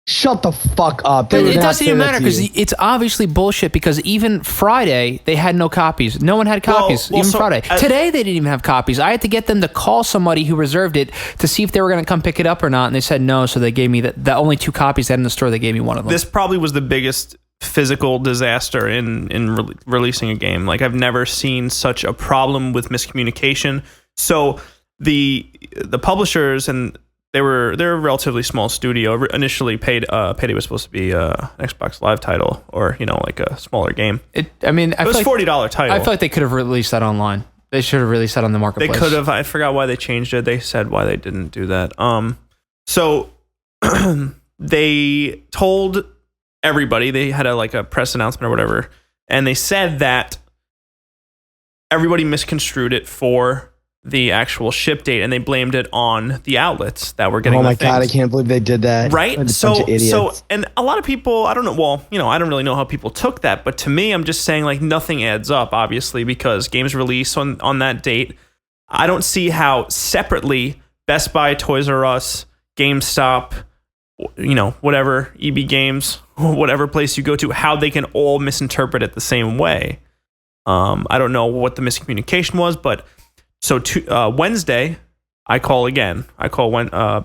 Shut the fuck up. It doesn't even matter because it's obviously bullshit because even Friday, they had no copies. No one had copies, Friday. Today, they didn't even have copies. I had to get them to call somebody who reserved it to see if they were going to come pick it up or not, and they said no, so they gave me the only 2 copies they had in the store. They gave me one of them. This probably was the biggest physical disaster in releasing a game. Like, I've never seen such a problem with miscommunication. So the publishers, and they're a relatively small studio. Initially, Payday was supposed to be an Xbox Live title, or like a smaller game. It was a $40 title. I feel like they could have released that online. They should have released that on the marketplace. They could have. I forgot why they changed it. They said why they didn't do that. So they told everybody. They had a press announcement or whatever, and they said that everybody misconstrued it for the actual ship date, and they blamed it on the outlets that were getting. Oh my god, I can't believe they did that. Right? So, and a lot of people, I don't know. Well, I don't really know how people took that, but to me, I'm just saying nothing adds up, obviously, because games release on that date. I don't see how separately Best Buy, Toys R Us, GameStop, whatever, EB Games, whatever place you go to, how they can all misinterpret it the same way. I don't know what the miscommunication was, but so Wednesday, I call again. I call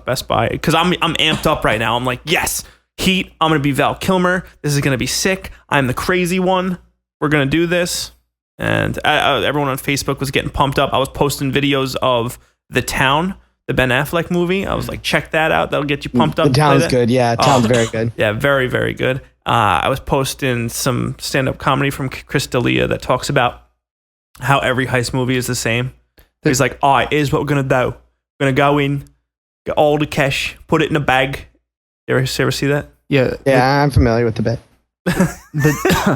Best Buy because I'm amped up right now. I'm like, yes, heat. I'm gonna be Val Kilmer. This is gonna be sick. I'm the crazy one. We're gonna do this. And everyone on Facebook was getting pumped up. I was posting videos of The Town, the Ben Affleck movie. I was like, check that out. That'll get you pumped up. The Town's good. Yeah, Town's very good. Yeah, very, very good. I was posting some stand-up comedy from Chris D'Elia that talks about how every heist movie is the same. He's like, all right, here's what we're going to do. We're going to go in, get all the cash, put it in a bag. You ever see that? Yeah. Yeah, I'm familiar with the bit.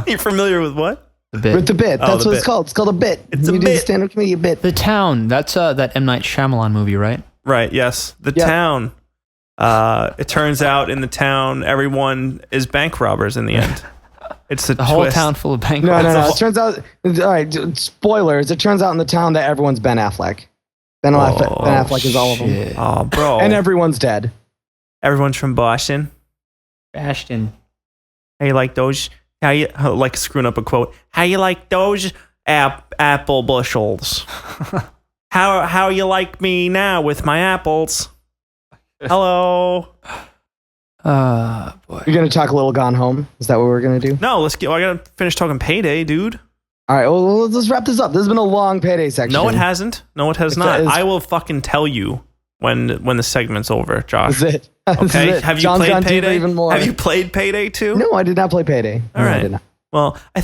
You're familiar with what? The bit. With the bit. That's what bit. it's called. It's called a bit. It's a you bit. do the stand-up comedian bit. The Town. That's that M. Night Shyamalan movie, right? Right, yes. The Town. It turns out in The Town, everyone is bank robbers in the end. It's the whole twist. town full of bank No. robbers. It turns out, all right, spoilers. It turns out in the town that everyone's Ben Affleck. Ben Affleck is all of them. Shit. Oh, bro. And everyone's dead. Everyone's from Boston. Bastion. How you like those? How you like screwing up a quote? How you like those apple bushels? How you like me now with my apples? Hello. Boy. You're going to talk a little Gone Home? Is that what we're going to do? No, I gotta finish talking Payday, dude. All right, well, let's wrap this up. This has been a long Payday section. No, it hasn't. No, it has not. I will fucking tell you when the segment's over, Josh. That's it. That's Okay. it. Have you John's played gone deeper Payday? even more. Have you played Payday too? No, I did not play Payday. All No, I right. did not. Well, I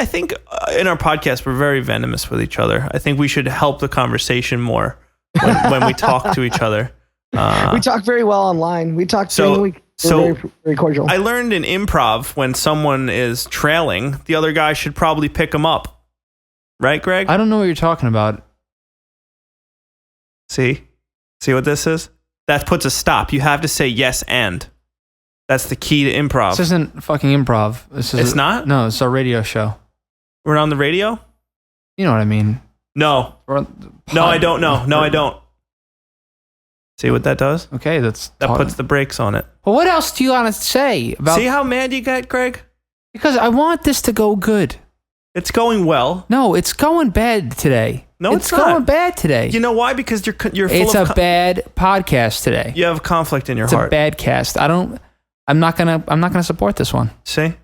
think in our podcast we're very venomous with each other. I think we should help the conversation more when we talk to each other. We talk very well online. We talk during the week. We're very, very cordial. I learned in improv when someone is trailing, the other guy should probably pick him up. Right, Greg? I don't know what you're talking about. See what this is? That puts a stop. You have to say yes and. That's the key to improv. This isn't fucking improv. It's not? No, it's our radio show. We're on the radio? You know what I mean? No. No, I don't know. No, I don't. See what that does? Okay, That puts the brakes on it. Well, what else do you want to say about? See how mad you got, Greg? Because I want this to go good. It's going well. No, it's going bad today. No, it's not. going bad today. You know why? Because you're full It's of a bad podcast today. you have conflict in your It's heart. a bad cast. I'm not gonna support this one. See?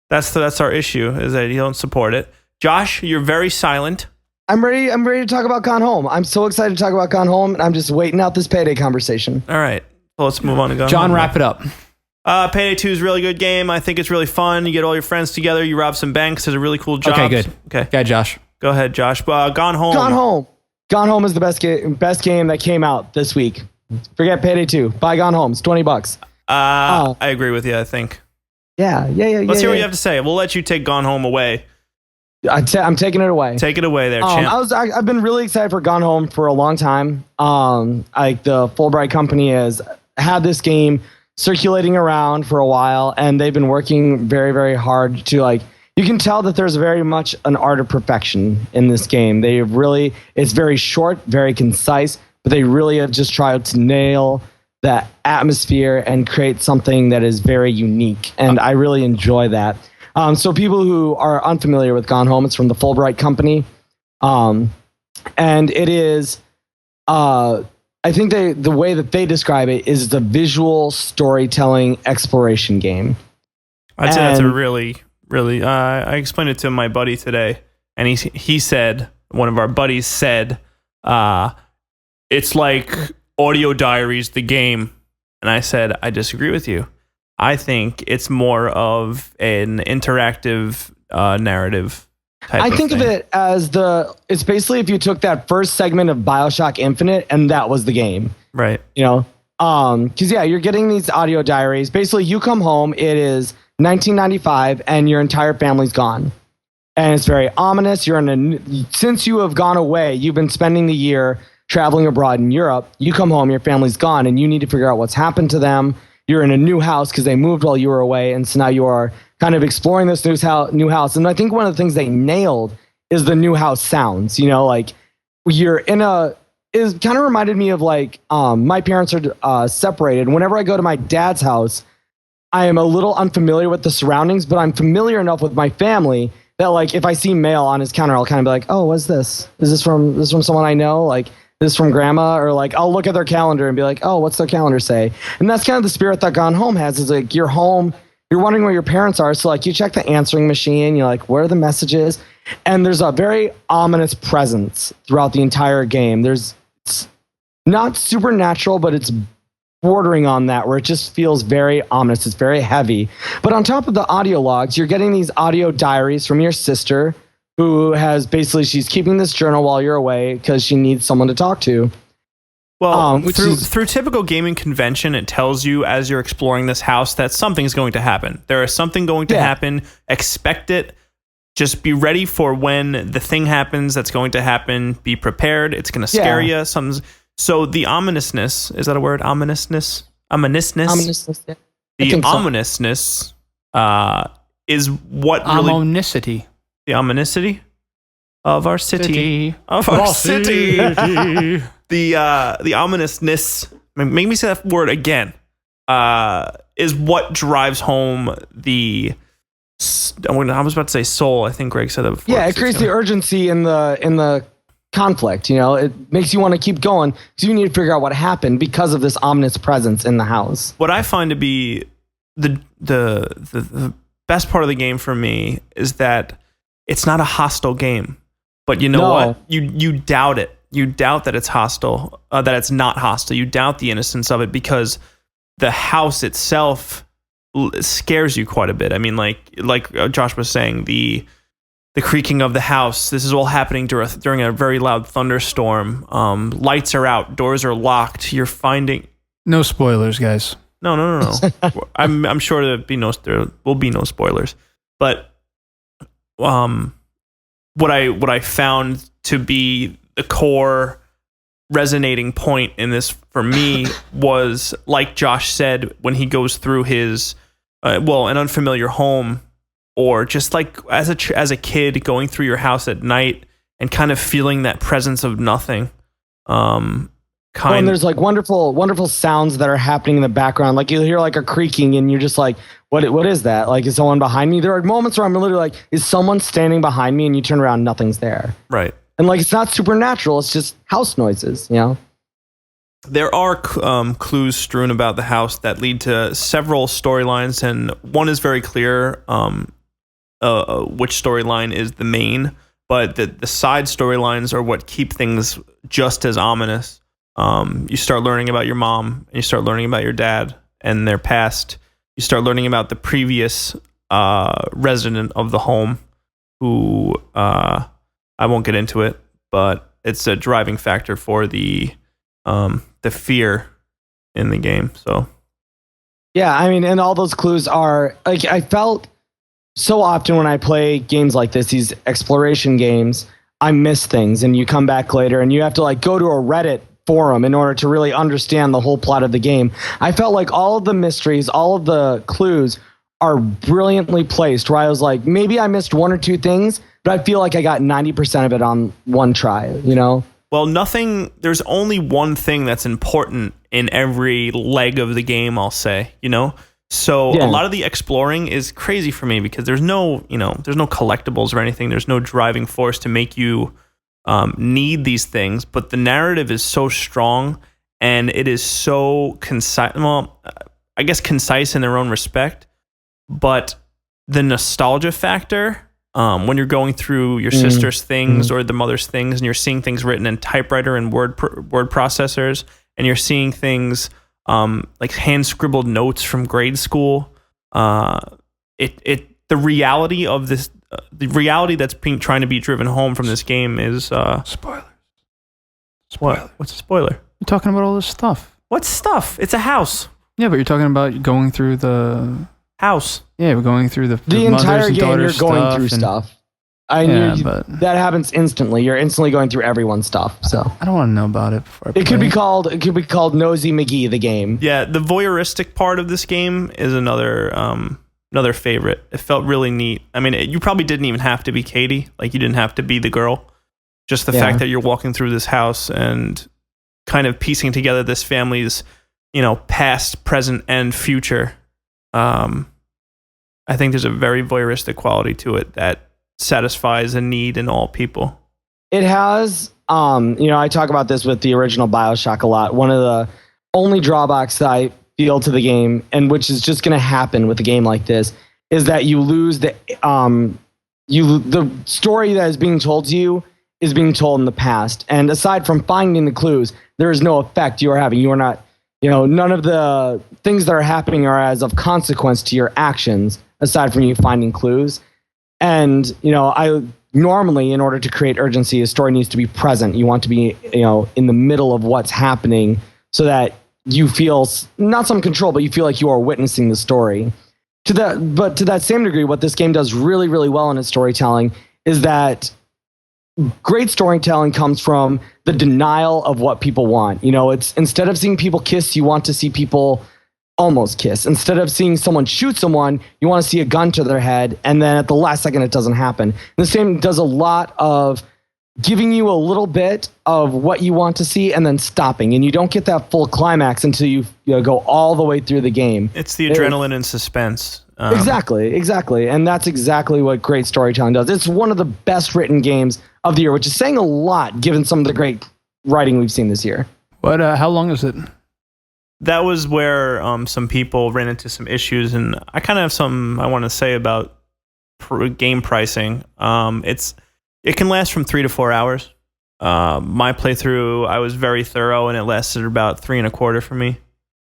That's our issue, is that you don't support it. Josh, you're very silent. I'm ready to talk about Gone Home. I'm so excited to talk about Gone Home, and I'm just waiting out this Payday conversation. All right. Well, let's move on to Gone John, Home. wrap it up. Payday 2 is a really good game. I think it's really fun. You get all your friends together. You rob some banks. There's a really cool job. Okay, good. Okay. Yeah, Josh. Go ahead, Josh. Gone Home. Gone Home. Gone Home is the best game that came out this week. Forget Payday 2. Buy Gone Home. It's $20. I agree with you, I think. Yeah. Let's hear what you have to say. We'll let you take Gone Home away. I'm taking it away. Take it away there, champ. I've been really excited for Gone Home for a long time. Like the Fulbright company has had this game circulating around for a while, and they've been working very, very hard to you can tell that there's very much an art of perfection in this game. It's very short, very concise, but they really have just tried to nail that atmosphere and create something that is very unique. And I really enjoy that. So people who are unfamiliar with Gone Home, it's from the Fulbright company. And it is, I think the way that they describe it is the visual storytelling exploration game. I'd say that's a really, really, I explained it to my buddy today, and he said, one of our buddies said, it's like Audio Diaries, the game. And I said, I disagree with you. I think it's more of an interactive narrative type I think thing. of it as it's basically if you took that first segment of BioShock Infinite and that was the game. Right. You know? Because you're getting these audio diaries. Basically, you come home, it is 1995, and your entire family's gone. And it's very ominous. Since you have gone away, you've been spending the year traveling abroad in Europe. You come home, your family's gone, and you need to figure out what's happened to them. You're in a new house because they moved while you were away, and so now you are kind of exploring this new house. And I think one of the things they nailed is the new house sounds. You're in it kind of reminded me of my parents are separated. Whenever I go to my dad's house, I am a little unfamiliar with the surroundings, but I'm familiar enough with my family that like if I see mail on his counter, I'll kind of be like, oh, what's this? Is this from someone I know? Like this from grandma? Or like I'll look at their calendar and be like, oh, what's their calendar say? And that's kind of the spirit that Gone Home has, is like you're home, you're wondering where your parents are. So like you check the answering machine, you're like, where are the messages? And there's a very ominous presence throughout the entire game. It's not supernatural, but it's bordering on that, where it just feels very ominous. It's very heavy. But on top of the audio logs, you're getting these audio diaries from your sister, who has basically, she's keeping this journal while you're away because she needs someone to talk to. Well, through typical gaming convention, it tells you as you're exploring this house that something's going to happen. There is something going to happen. Expect it. Just be ready for when the thing happens that's going to happen. Be prepared. It's going to scare you. So the ominousness, is that a word? Ominousness? Ominousness, yeah. The ominousness is what really... Omonicity. The omonicity of our city. Of our city. The ominousness, make me say that word again, is what drives home the... I was about to say soul. I think Gregg said that before. Yeah, it creates the urgency in the conflict. You know, it makes you want to keep going because you need to figure out what happened because of this ominous presence in the house. What I find to be the best part of the game for me is that it's not a hostile game, but you know what? You doubt it. You doubt that it's hostile, that it's not hostile. You doubt the innocence of it because the house itself scares you quite a bit. I mean, like Josh was saying, the creaking of the house. This is all happening during a very loud thunderstorm. Lights are out, doors are locked. You're finding no spoilers, guys. No. I'm sure there will be no spoilers. But what I found to be the core resonating point in this for me was, like Josh said, when he goes through his an unfamiliar home, or just like as a kid going through your house at night and kind of feeling that presence of nothing. And there's like wonderful sounds that are happening in the background. Like you'll hear like a creaking and you're just like, what is that? Like, is someone behind me? There are moments where I'm literally like, is someone standing behind me? And you turn around, nothing's there. Right. And like, it's not supernatural. It's just house noises, you know? There are clues strewn about the house that lead to several storylines, and one is very clear which storyline is the main, but the side storylines are what keep things just as ominous. You start learning about your mom, and you start learning about your dad and their past. You start learning about the previous resident of the home, who I won't get into it, but it's a driving factor for the fear in the game. So yeah, I mean, and all those clues are like, I felt so often when I play games like this, these exploration games, I miss things, and you come back later and you have to like go to a Reddit forum in order to really understand the whole plot of the game. I felt like all of the mysteries, all of the clues are brilliantly placed, where I was like, maybe I missed one or two things, but I feel like I got 90% of it on one try, you know? Well, there's only one thing that's important in every leg of the game, I'll say, you know? So a lot of the exploring is crazy for me because there's no collectibles or anything. There's no driving force to make you need these things, but the narrative is so strong and it is so concise. Well, I guess concise in their own respect, but the nostalgia factor, when you're going through your sister's things or the mother's things, and you're seeing things written in typewriter and word processors, and you're seeing things like hand scribbled notes from grade school. The reality of this, the reality that's trying to be driven home from this game is spoilers. What? What's a spoiler? You're talking about all this stuff. What stuff? It's a house. Yeah, but you're talking about going through the house. Yeah, we're going through the entire game. You're going stuff through stuff. But that happens instantly. You're instantly going through everyone's stuff. So I don't want to know about it before I play. It could be called Nosy McGee, the game. Yeah, the voyeuristic part of this game is another favorite. It felt really neat. I mean, you probably didn't even have to be Katie. Like, you didn't have to be the girl. Just the fact that you're walking through this house and kind of piecing together this family's, past, present, and future. I think there's a very voyeuristic quality to it that satisfies a need in all people. It has, I talk about this with the original BioShock a lot. One of the only drawbacks that I feel to the game, and which is just going to happen with a game like this, is that you lose the story that is being told to you is being told in the past. And aside from finding the clues, there is no effect you are having. You are not, none of the things that are happening are as of consequence to your actions, aside from you finding clues. And, I normally, in order to create urgency, a story needs to be present. You want to be, in the middle of what's happening so that you feel not some control, but you feel like you are witnessing the story. But to that same degree, what this game does really, really well in its storytelling is that great storytelling comes from the denial of what people want. It's instead of seeing people kiss, you want to see people almost kiss. Instead of seeing someone shoot someone, you want to see a gun to their head, and then at the last second, it doesn't happen. And the same does a lot of giving you a little bit of what you want to see and then stopping. And you don't get that full climax until you go all the way through the game. It's the adrenaline and suspense. Exactly. And that's exactly what great storytelling does. It's one of the best written games of the year, which is saying a lot given some of the great writing we've seen this year. How long is it? That was where some people ran into some issues, and I kind of have some I want to say about game pricing. It can last from 3 to 4 hours. My playthrough, I was very thorough, and it lasted about 3.25 for me.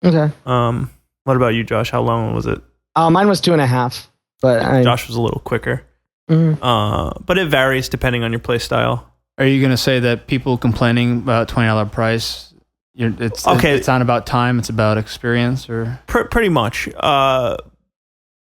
Okay. What about you, Josh? How long was it? Mine was 2.5, but Josh was a little quicker. Mm-hmm. But it varies depending on your play style. Are you going to say that people complaining about $20 price, it's not about time, it's about experience, or pretty much?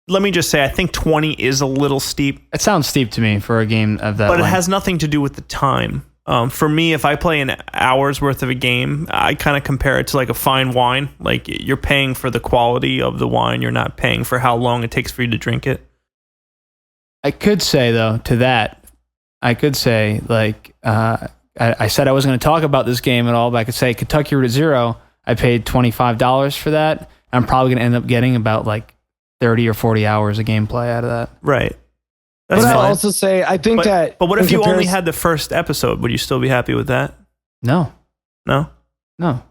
Let me just say, I think 20 is a little steep. It sounds steep to me for a game of that. But length. It has nothing to do with the time. For me, if I play an hour's worth of a game, I kind of compare it to like a fine wine. Like you're paying for the quality of the wine. You're not paying for how long it takes for you to drink it. I could say, though, to that, I said I wasn't going to talk about this game at all, but I could say Kentucky Route Zero, I paid $25 for that. I'm probably going to end up getting about like 30 or 40 hours of gameplay out of that. Right. But I'll also say, I think that... But what if you only had the first episode? Would you still be happy with that? No. No? No.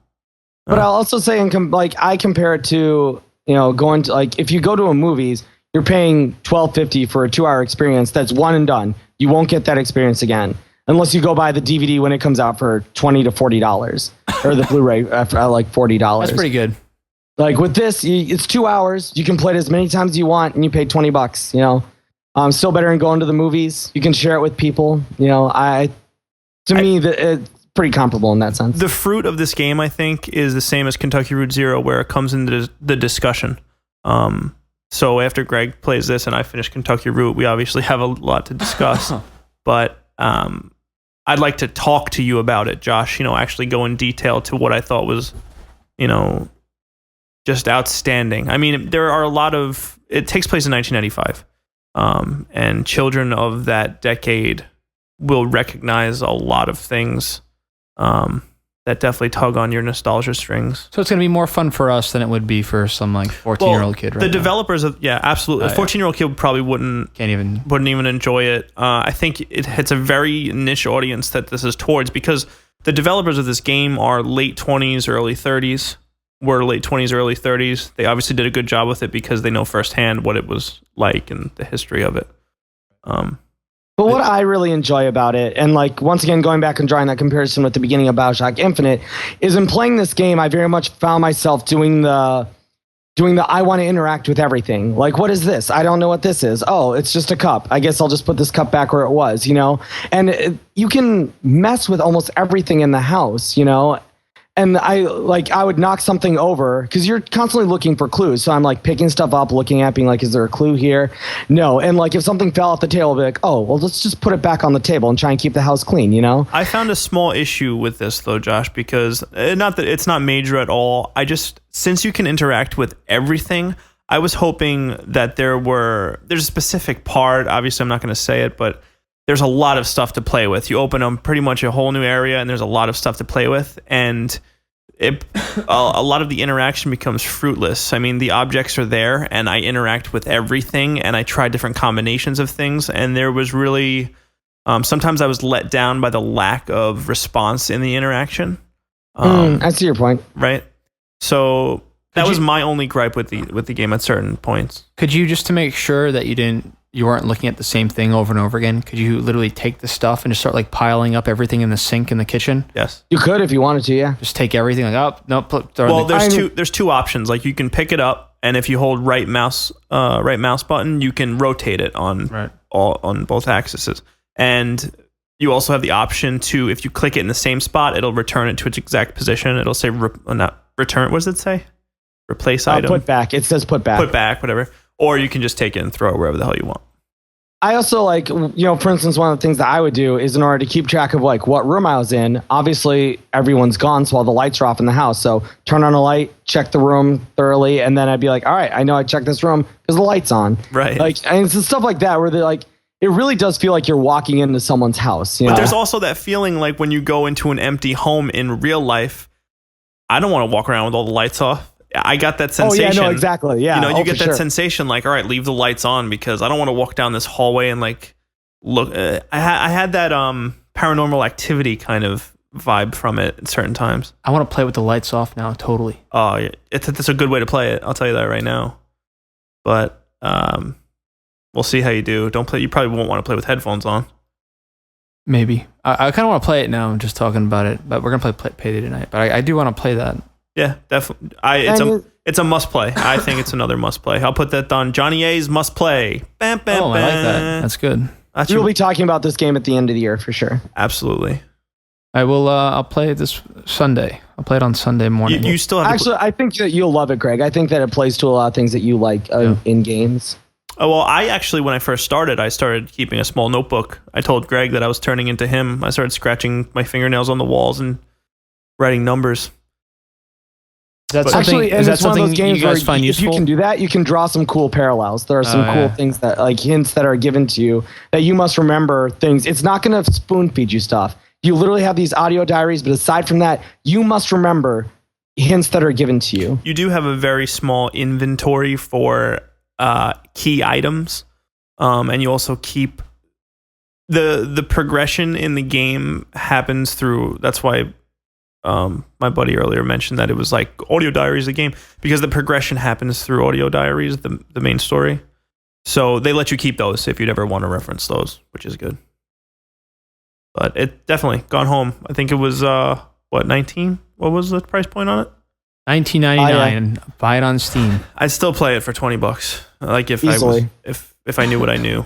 But I'll also say, I compare it to, going to, if you go to a movies, you're paying $12.50 for a 2-hour experience that's one and done. You won't get that experience again. Unless you go buy the DVD when it comes out for $20 to $40. Or the Blu-ray for like $40. That's pretty good. Like with this, it's 2 hours. You can play it as many times as you want, and you pay $20. Still better than going to the movies. You can share it with people. It's pretty comparable in that sense. The fruit of this game, I think, is the same as Kentucky Route Zero, where it comes into the discussion. So after Gregg plays this and I finish Kentucky Route, we obviously have a lot to discuss. But I'd like to talk to you about it, Josh. Actually go in detail to what I thought was, just outstanding. I mean, there are a lot of... It takes place in 1995. And children of that decade will recognize a lot of things that definitely tug on your nostalgia strings. So it's going to be more fun for us than it would be for some 14-year-old kid right The now. Developers of... Yeah, absolutely. A 14-year-old kid probably wouldn't even enjoy it. I think it hits a very niche audience that this is towards, because the developers of this game are late 20s, early 30s. Were late 20s, early 30s. They obviously did a good job with it because they know firsthand what it was like and the history of it. But what I really enjoy about it, and once again going back and drawing that comparison with the beginning of BioShock Infinite, is in playing this game, I very much found myself doing the I want to interact with everything. Like, what is this? I don't know what this is. Oh, it's just a cup. I guess I'll just put this cup back where it was, And you can mess with almost everything in the house, And I would knock something over because you're constantly looking for clues. So I'm picking stuff up, looking at, being is there a clue here? No. And if something fell off the table, I'll be oh, well, let's just put it back on the table and try and keep the house clean, I found a small issue with this though, Josh, because not that it's not major at all. Since you can interact with everything, I was hoping that there's a specific part. Obviously, I'm not going to say it, but there's a lot of stuff to play with. You open up pretty much a whole new area, and there's a lot of stuff to play with. And a lot of the interaction becomes fruitless. I mean, the objects are there, and I interact with everything, and I try different combinations of things, and there was really sometimes I was let down by the lack of response in the interaction. I see your point. Right. So that was my only gripe with the game at certain points. Could you, just to make sure that you weren't looking at the same thing over and over again, could you literally take the stuff and just start like piling up everything in the sink in the kitchen? Yes. You could if you wanted to, yeah. Just take everything like, oh, nope. Well, there's two options. Like you can pick it up, and if you hold right mouse button, you can rotate it on both axes. And you also have the option to, if you click it in the same spot, it'll return it to its exact position. It'll say not return. What does it say? Replace item. Put back. It says put back. Put back, whatever. Or you can just take it and throw it wherever the hell you want. I also for instance, one of the things that I would do is in order to keep track of like what room I was in, obviously everyone's gone, so all the lights are off in the house. So turn on a light, check the room thoroughly, and then I'd be like, all right, I know I checked this room because the light's on. Right. And it's stuff like that where they're like, it really does feel like you're walking into someone's house. But there's also that feeling like when you go into an empty home in real life, I don't want to walk around with all the lights off. I got that sensation. Oh, yeah, no, exactly. Yeah. You get that sensation like, all right, leave the lights on because I don't want to walk down this hallway and like look. I had that Paranormal Activity kind of vibe from it at certain times. I want to play with the lights off now, totally. Oh, yeah. It's a good way to play it. I'll tell you that right now. But we'll see how you do. You probably won't want to play with headphones on. Maybe. I kind of want to play it now. I'm just talking about it, but we're gonna play Payday tonight. But I do want to play that. Yeah, definitely. It's a must play. I think it's another must play. I'll put that on Johnny A's must play. Bam, bam, I like that. That's good. We'll be talking about this game at the end of the year for sure. Absolutely. I will. I'll play it this Sunday. I'll play it on Sunday morning. You still have I think that you'll love it, Greg. I think that it plays to a lot of things that you like in games. Oh, well, I actually, when I first started, I started keeping a small notebook. I told Greg that I was turning into him. I started scratching my fingernails on the walls and writing numbers. Is that something you guys find useful? If you can do that, you can draw some cool parallels. There are some cool things that, like hints that are given to you that you must remember things. It's not going to spoon feed you stuff. You literally have these audio diaries, but aside from that, you must remember hints that are given to you. You do have a very small inventory for key items, and you also keep the progression in the game happens through. That's why my buddy earlier mentioned that it was like audio diaries of the game, because the progression happens through audio diaries, the main story. So they let you keep those if you'd ever want to reference those, which is good. But it definitely gone home. I think it was 19. What was the price point on it? $19.99. Buy it on Steam. I'd still play it for $20. Like if I knew what I knew.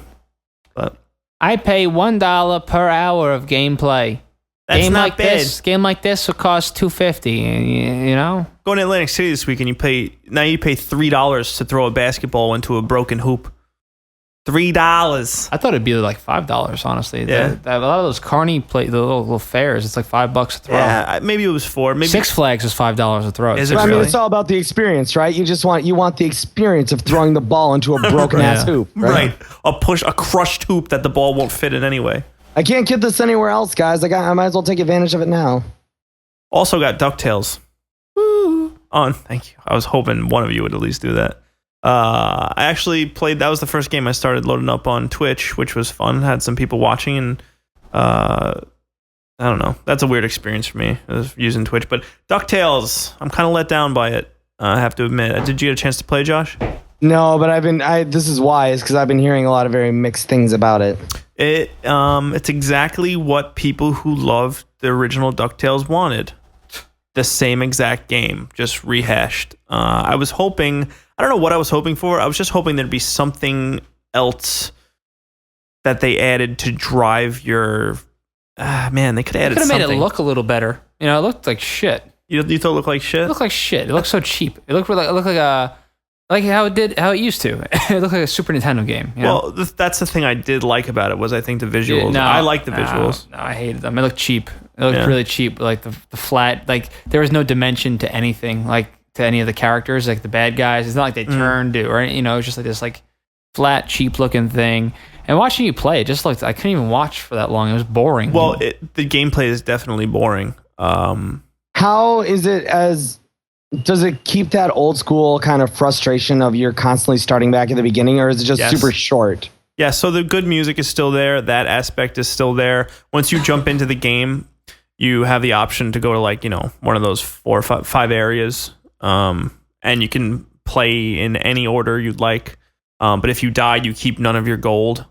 But I pay $1 per hour of gameplay. That's not bad. Game like this will cost $2.50. You know, going to Atlantic City this week and you pay $3 to throw a basketball into a broken hoop. $3. I thought it'd be like $5. Honestly, yeah. A lot of those carny the little fairs, it's like $5 a throw. Yeah, maybe it was $4. Maybe Six Flags is $5 a throw. Is it I really? mean, it's all about the experience, right? You want the experience of throwing the ball into a broken ass hoop, right? A crushed hoop that the ball won't fit in anyway. I can't get this anywhere else, guys. I might as well take advantage of it now. Also got Ducktales. Woo! On. Thank you. I was hoping one of you would at least do that. I actually played. That was the first game I started loading up on Twitch, which was fun. Had some people watching, and I don't know. That's a weird experience for me, using Twitch. But Ducktales, I'm kind of let down by it. I have to admit. Did you get a chance to play, Josh? No, but this is wise because I've been hearing a lot of very mixed things about it. It's exactly what people who loved the original Ducktales wanted. The same exact game, just rehashed. I was hoping. I don't know what I was hoping for. I was just hoping there'd be something else that they added to drive your. Man, they could have added something. Made it look a little better. You know, it looked like shit. You thought it looked like shit? It looked like shit. It looked so cheap. It looked like how it used to. It looked like a Super Nintendo game. You know? Well, that's the thing I did like about it was I think the visuals. I like the visuals. No, I hated them. It looked cheap. It looked really cheap. Like the flat. Like there was no dimension to anything. Like to any of the characters. Like the bad guys. It's not like they turned or it's just like this like flat, cheap looking thing. And watching you play, it just looked. I couldn't even watch for that long. It was boring. Well, the gameplay is definitely boring. how is it does it keep that old school kind of frustration of you're constantly starting back at the beginning, or is it just super short? Yeah, so the good music is still there. That aspect is still there. Once you jump into the game, you have the option to go to like, one of those 4 or 5 areas. And you can play in any order you'd like. But if you die, you keep none of your gold.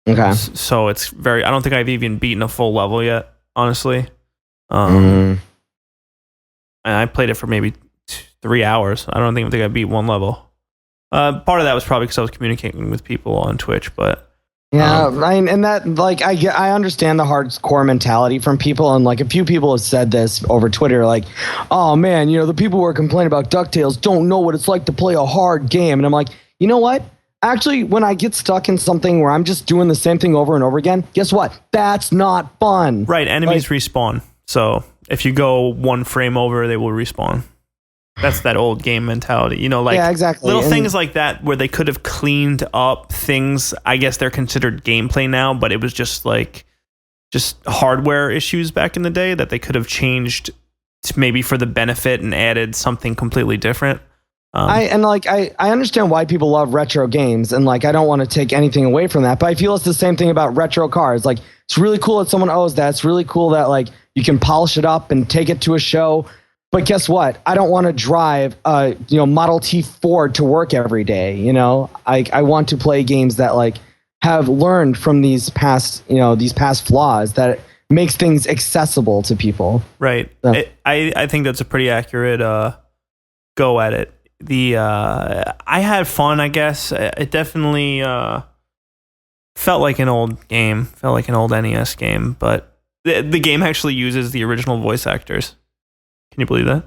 Okay. So it's I don't think I've even beaten a full level yet, honestly. And I played it for maybe 3 hours. I don't think I beat one level. Part of that was probably because I was communicating with people on Twitch, but yeah, and that like I understand the hardcore mentality from people, and like a few people have said this over Twitter, like, oh man, the people who are complaining about Ducktales don't know what it's like to play a hard game, and I'm like, you know what? Actually, when I get stuck in something where I'm just doing the same thing over and over again, guess what? That's not fun. Right, enemies respawn. So if you go one frame over, they will respawn. That's that old game mentality, yeah, exactly. Little things like that where they could have cleaned up things. I guess they're considered gameplay now, but it was just hardware issues back in the day that they could have changed to maybe for the benefit and added something completely different. I understand why people love retro games, and like I don't want to take anything away from that, but I feel it's the same thing about retro cars. Like it's really cool that someone owes that. It's really cool that like you can polish it up and take it to a show. But guess what? I don't want to drive Model T Ford to work every day. I want to play games that like have learned from these past flaws that makes things accessible to people. Right. So. I think that's a pretty accurate go at it. I had fun, I guess. It definitely felt like an old game, felt like an old NES game, but the game actually uses the original voice actors. Can you believe that?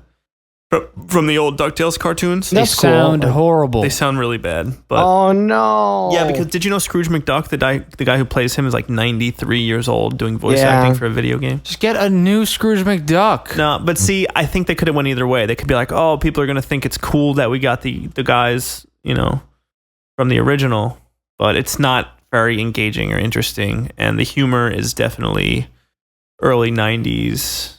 From the old DuckTales cartoons? They sound horrible. They sound really bad. But oh, no. Yeah, because did you know Scrooge McDuck, the guy who plays him, is like 93 years old doing voice acting for a video game? Just get a new Scrooge McDuck. No, but see, I think they could have went either way. They could be like, oh, people are going to think it's cool that we got the guys, from the original. But it's not very engaging or interesting. And the humor is definitely early 90s.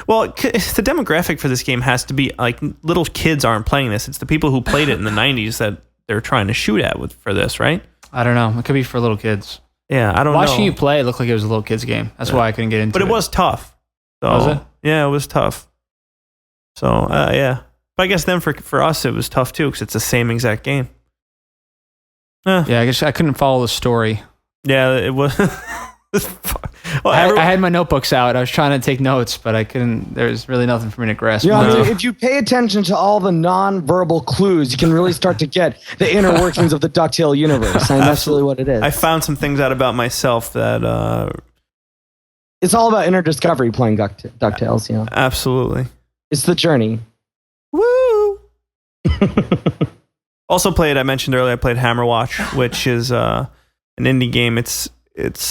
Well, the demographic for this game has to be like little kids aren't playing this. It's the people who played it in the 90s that they're trying to shoot at for this, right? I don't know. It could be for little kids. Yeah, I don't know. Watching you play, it looked like it was a little kid's game. That's why I couldn't get into it. But it was tough. So, was it? Yeah, it was tough. So, yeah. But I guess then for us, it was tough too because it's the same exact game. Yeah, I guess I couldn't follow the story. Yeah, it was... Well, I had my notebooks out. I was trying to take notes, but I couldn't. There's really nothing for me to grasp. Yeah, I mean, if you pay attention to all the non-verbal clues, you can really start to get the inner workings of the DuckTale universe. And that's really what it is. I found some things out about myself that... It's all about inner discovery playing DuckTales, Absolutely. It's the journey. Woo! Also I mentioned earlier, I played Hammerwatch, which is an indie game. It's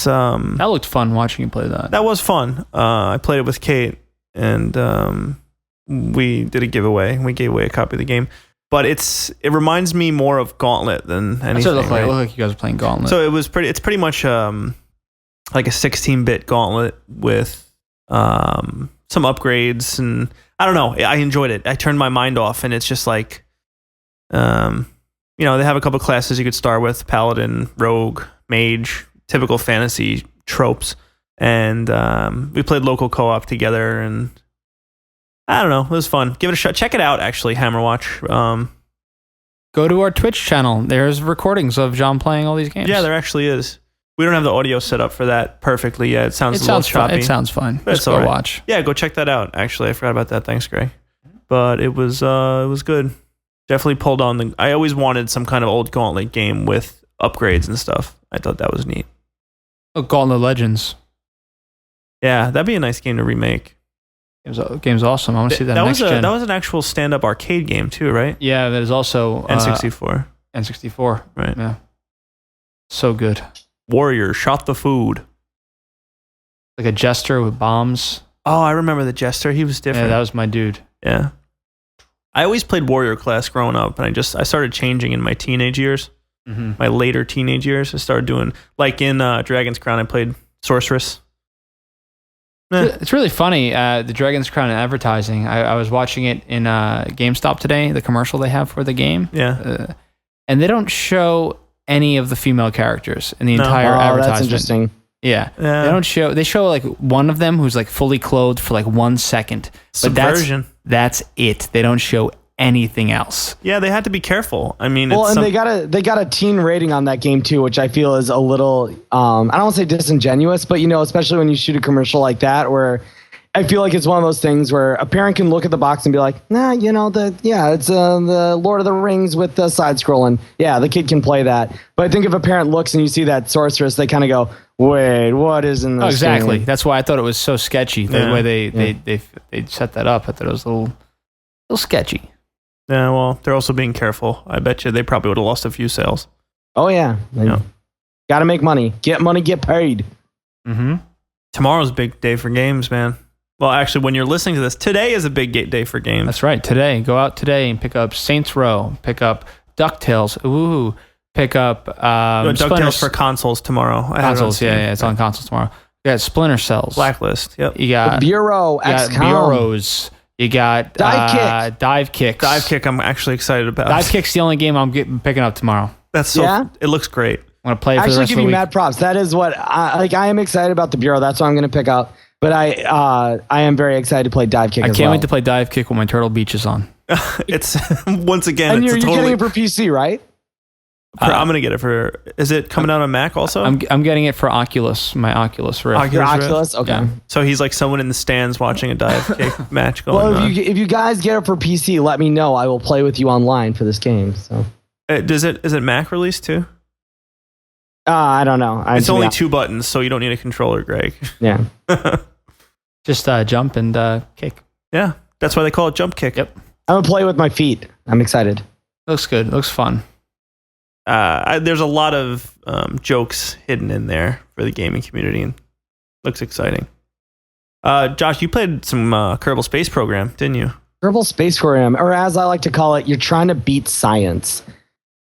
that looked fun watching you play that. That was fun. I played it with Kate, and we did a giveaway. We gave away a copy of the game, but it reminds me more of Gauntlet than anything. That's what it looked like. It looked like you guys were playing Gauntlet. So it's pretty much like a 16-bit Gauntlet with some upgrades, and I don't know. I enjoyed it. I turned my mind off, and it's just like, they have a couple classes you could start with: Paladin, Rogue, Mage. Typical fantasy tropes, and we played local co-op together, and I don't know, it was fun. Give it a shot. Check it out, actually, Hammerwatch. Go to our Twitch channel. There's recordings of John playing all these games. Yeah, there actually is. We don't have the audio set up for that perfectly yet. It sounds a little choppy. It sounds fun. Let's go watch. Yeah, go check that out. Actually, I forgot about that. Thanks, Gregg. But it was good. Definitely pulled on I always wanted some kind of old Gauntlet game with upgrades and stuff. I thought that was neat. Oh, Gauntlet Legends. Yeah, that'd be a nice game to remake. Game's awesome. I want to see that next gen. That was an actual stand-up arcade game too, right? Yeah, that is also N64. N64. Right. Yeah. So good. Warrior shot the food. Like a jester with bombs. Oh, I remember the jester. He was different. Yeah, that was my dude. Yeah. I always played warrior class growing up, and I started changing in my teenage years. Mm-hmm. My later teenage years, I started doing, like in Dragon's Crown, I played sorceress. It's really funny. The Dragon's Crown advertising. I was watching it in GameStop today, the commercial they have for the game. Yeah. And they don't show any of the female characters in the entire advertisement. That's interesting. Yeah. They show like one of them who's like fully clothed for like 1 second. Subversion. But that's it. They don't show anything else. Yeah, they had to be careful. I mean, they got a teen rating on that game too, which I feel is a little I don't want to say disingenuous, but especially when you shoot a commercial like that, where I feel like it's one of those things where a parent can look at the box and be like, nah, it's the Lord of the Rings with the side scrolling. Yeah, the kid can play that. But I think if a parent looks and you see that sorceress, they kind of go, wait, what is in this? Exactly. game? That's why I thought it was so sketchy. The way they set that up. I thought it was a little sketchy. Yeah, well, they're also being careful. I bet you they probably would have lost a few sales. Oh, yeah. Got to make money. Get money, get paid. Mm-hmm. Tomorrow's a big day for games, man. Well, actually, when you're listening to this, today is a big day for games. That's right. Today. Go out today and pick up Saints Row. Pick up Ducktales. Ooh. Pick up Ducktales for consoles tomorrow. Consoles, yeah. It's on consoles tomorrow. You got Splinter Cells. Blacklist, yep. You got Bureau, XCOM. Bureaus. You got Dive Kicks. Dive Kick, I'm actually excited about. Dive Kick's the only game I'm picking up tomorrow. That's it looks great. I'm gonna play it for the rest of the week. Actually, give you mad props. That is what I am excited about the Bureau. That's what I'm gonna pick up. But I am very excited to play Dive Kick. I can't wait to play Dive Kick when my Turtle Beach is on. It's once again. And you're getting it for PC, right? I'm gonna get it for. Is it coming out on Mac also? I'm getting it for Oculus. My Oculus Rift. Oculus. Okay. Yeah. So he's like someone in the stands watching a Dive Kick match going on. Well, if you guys get it for PC, let me know. I will play with you online for this game. So. Is it Mac released too? I don't know. It's only 2 buttons, so you don't need a controller, Greg. Yeah. Just jump and kick. Yeah, that's why they call it jump kick. Yep. I'm gonna play with my feet. I'm excited. Looks good. Looks fun. There's a lot of jokes hidden in there for the gaming community, and looks exciting. Josh, you played some Kerbal Space Program, didn't you? Kerbal Space Program, or as I like to call it, you're trying to beat science.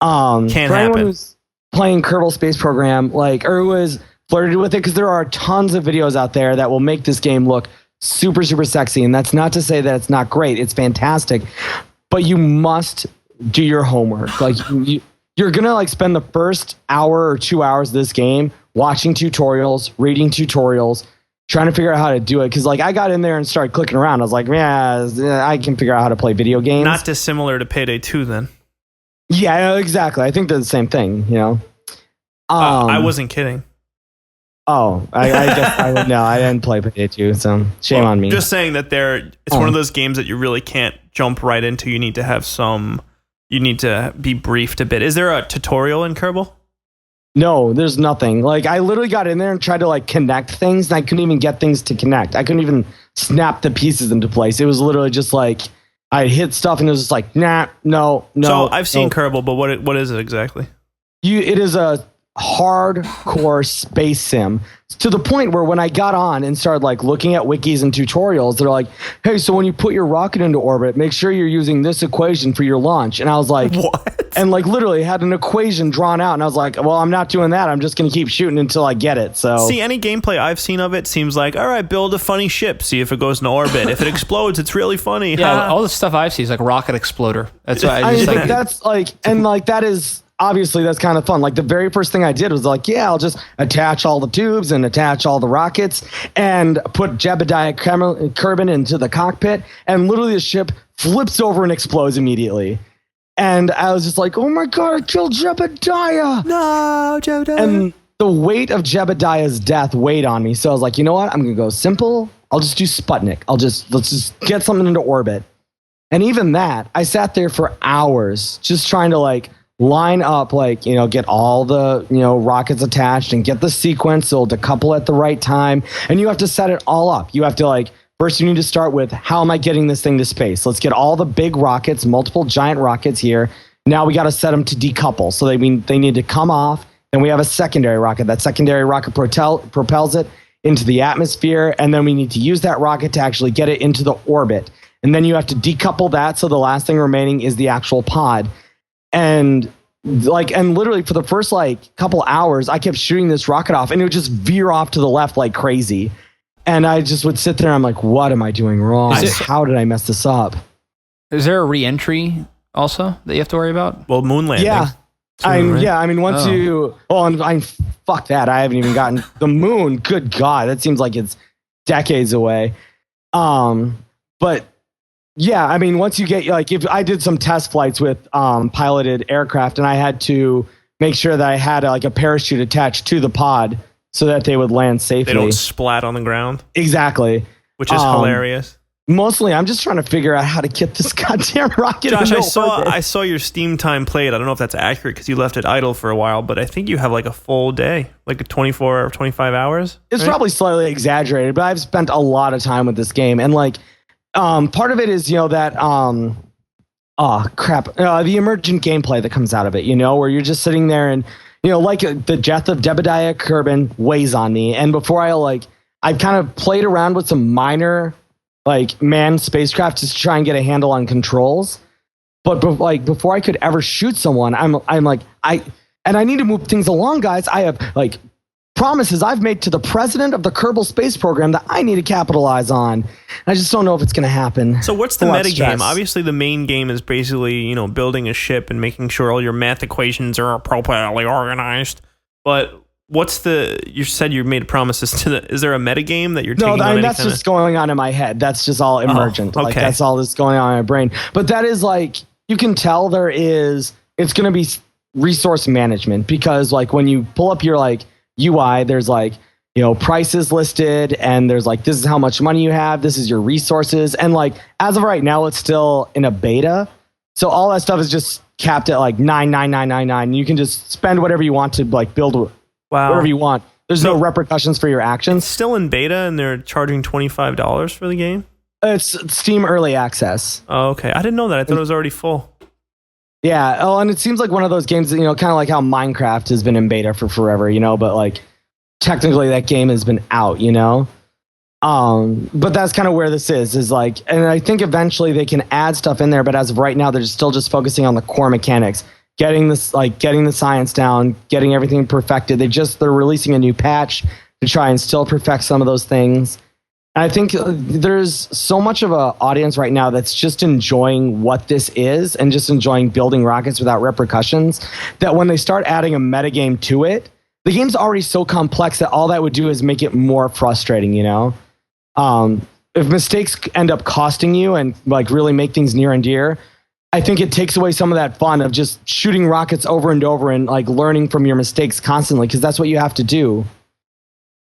Can't happen. Who's playing Kerbal Space Program, or was flirted with it, because there are tons of videos out there that will make this game look super, super sexy. And that's not to say that it's not great. It's fantastic. But you must do your homework. You're going to spend the first hour or 2 hours of this game watching tutorials, reading tutorials, trying to figure out how to do it. Because I got in there and started clicking around. I was like, yeah, I can figure out how to play video games. Not dissimilar to Payday 2 then. Yeah, exactly. I think they're the same thing, I wasn't kidding. Oh, I guess I didn't play Payday 2, so shame on me. Just saying that it's one of those games that you really can't jump right into. You need to have you need to be briefed a bit. Is there a tutorial in Kerbal? No, there's nothing. I literally got in there and tried to connect things, and I couldn't even get things to connect. I couldn't even snap the pieces into place. It was literally just I hit stuff and it was just nah, no. So I've seen Kerbal, but what is it exactly? It is a hardcore space sim, to the point where when I got on and started looking at wikis and tutorials, they're like, hey, so when you put your rocket into orbit, make sure you're using this equation for your launch. And I was like, what? And literally had an equation drawn out, and I was like, well, I'm not doing that. I'm just going to keep shooting until I get it. So see, any gameplay I've seen of it seems like, all right, build a funny ship, see if it goes in orbit. If it explodes, it's really funny. Yeah, all the stuff I've seen is rocket exploder. That's why that is obviously that's kind of fun. The very first thing I did was I'll just attach all the tubes and attach all the rockets and put Jebediah Kerbin into the cockpit, and literally the ship flips over and explodes immediately. And I was just oh my God, I killed Jebediah. No, Jebediah. And the weight of Jebediah's death weighed on me. So I was like, you know what? I'm going to go simple. I'll just do Sputnik. Let's just get something into orbit. And even that, I sat there for hours just trying to line up, get all the, rockets attached and get the sequence so to couple at the right time. And you have to set it all up. You have to first you need to start with, how am I getting this thing to space? Let's get all the big rockets, multiple giant rockets here. Now we got to set them to decouple. So they need to come off. Then we have a secondary rocket. That secondary rocket propels it into the atmosphere. And then we need to use that rocket to actually get it into the orbit. And then you have to decouple that. So the last thing remaining is the actual pod. And literally for the first couple hours, I kept shooting this rocket off, and it would just veer off to the left like crazy. And I just would sit there. I'm like, what am I doing wrong? How did I mess this up? Is there a re-entry also that you have to worry about? Well, moon landing. Yeah. I mean, once you... Oh, and fuck that. I haven't even gotten... The moon, good God. That seems like it's decades away. But yeah, I mean, once you get... Like, if I did some test flights with piloted aircraft, and I had to make sure that I had a parachute attached to the pod so that they would land safely. They don't splat on the ground. Exactly. Which is hilarious. Mostly, I'm just trying to figure out how to get this goddamn rocket. Josh, I saw your Steam time played. I don't know if that's accurate because you left it idle for a while, but I think you have like a full day, like a 24 or 25 hours. It's probably slightly exaggerated, but I've spent a lot of time with this game. And like, part of it is, that, the emergent gameplay that comes out of it, where you're just sitting there and, like the death of Debediah Kerbin weighs on me. And before I've kind of played around with some minor manned spacecraft just to try and get a handle on controls. But before I could ever shoot someone, I'm like, I need to move things along, guys. I have promises I've made to the president of the Kerbal Space Program that I need to capitalize on. I just don't know if it's going to happen. So what's the meta game? Obviously, the main game is basically, building a ship and making sure all your math equations are appropriately organized. But you said you made promises to is there a meta game that you're taking on? No, that's just going on in my head. That's just all emergent. Okay. That's all that's going on in my brain. But that is you can tell it's going to be resource management because when you pull up your UI, there's prices listed and there's this is how much money you have. This is your resources. And as of right now, it's still in a beta. So all that stuff is just capped at 99999. You can just spend whatever you want to build whatever you want. There's no repercussions for your actions. It's still in beta and they're charging $25 for the game? It's Steam Early Access. Oh, okay. I didn't know that. I thought it was already full. Yeah. Oh, and it seems like one of those games that, kind of like how Minecraft has been in beta for forever, but technically that game has been out, But that's kind of where this is and I think eventually they can add stuff in there, but as of right now, they're still just focusing on the core mechanics. Getting the science down, getting everything perfected. They're releasing a new patch to try and still perfect some of those things. And I think there's so much of an audience right now that's just enjoying what this is and just enjoying building rockets without repercussions that when they start adding a metagame to it, the game's already so complex that all that would do is make it more frustrating, If mistakes end up costing you and really make things near and dear, I think it takes away some of that fun of just shooting rockets over and over and learning from your mistakes constantly because that's what you have to do.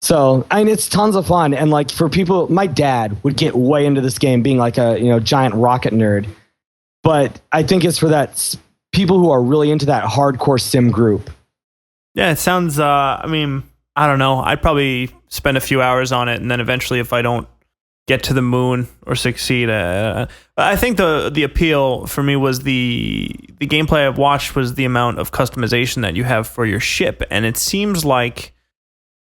So, it's tons of fun. And for people, my dad would get way into this game being a, giant rocket nerd. But I think it's for that people who are really into that hardcore sim group. Yeah, it sounds, I don't know. I'd probably spend a few hours on it. And then eventually if I don't get to the moon or succeed, I think the appeal for me was the gameplay I've watched was the amount of customization that you have for your ship. And it seems like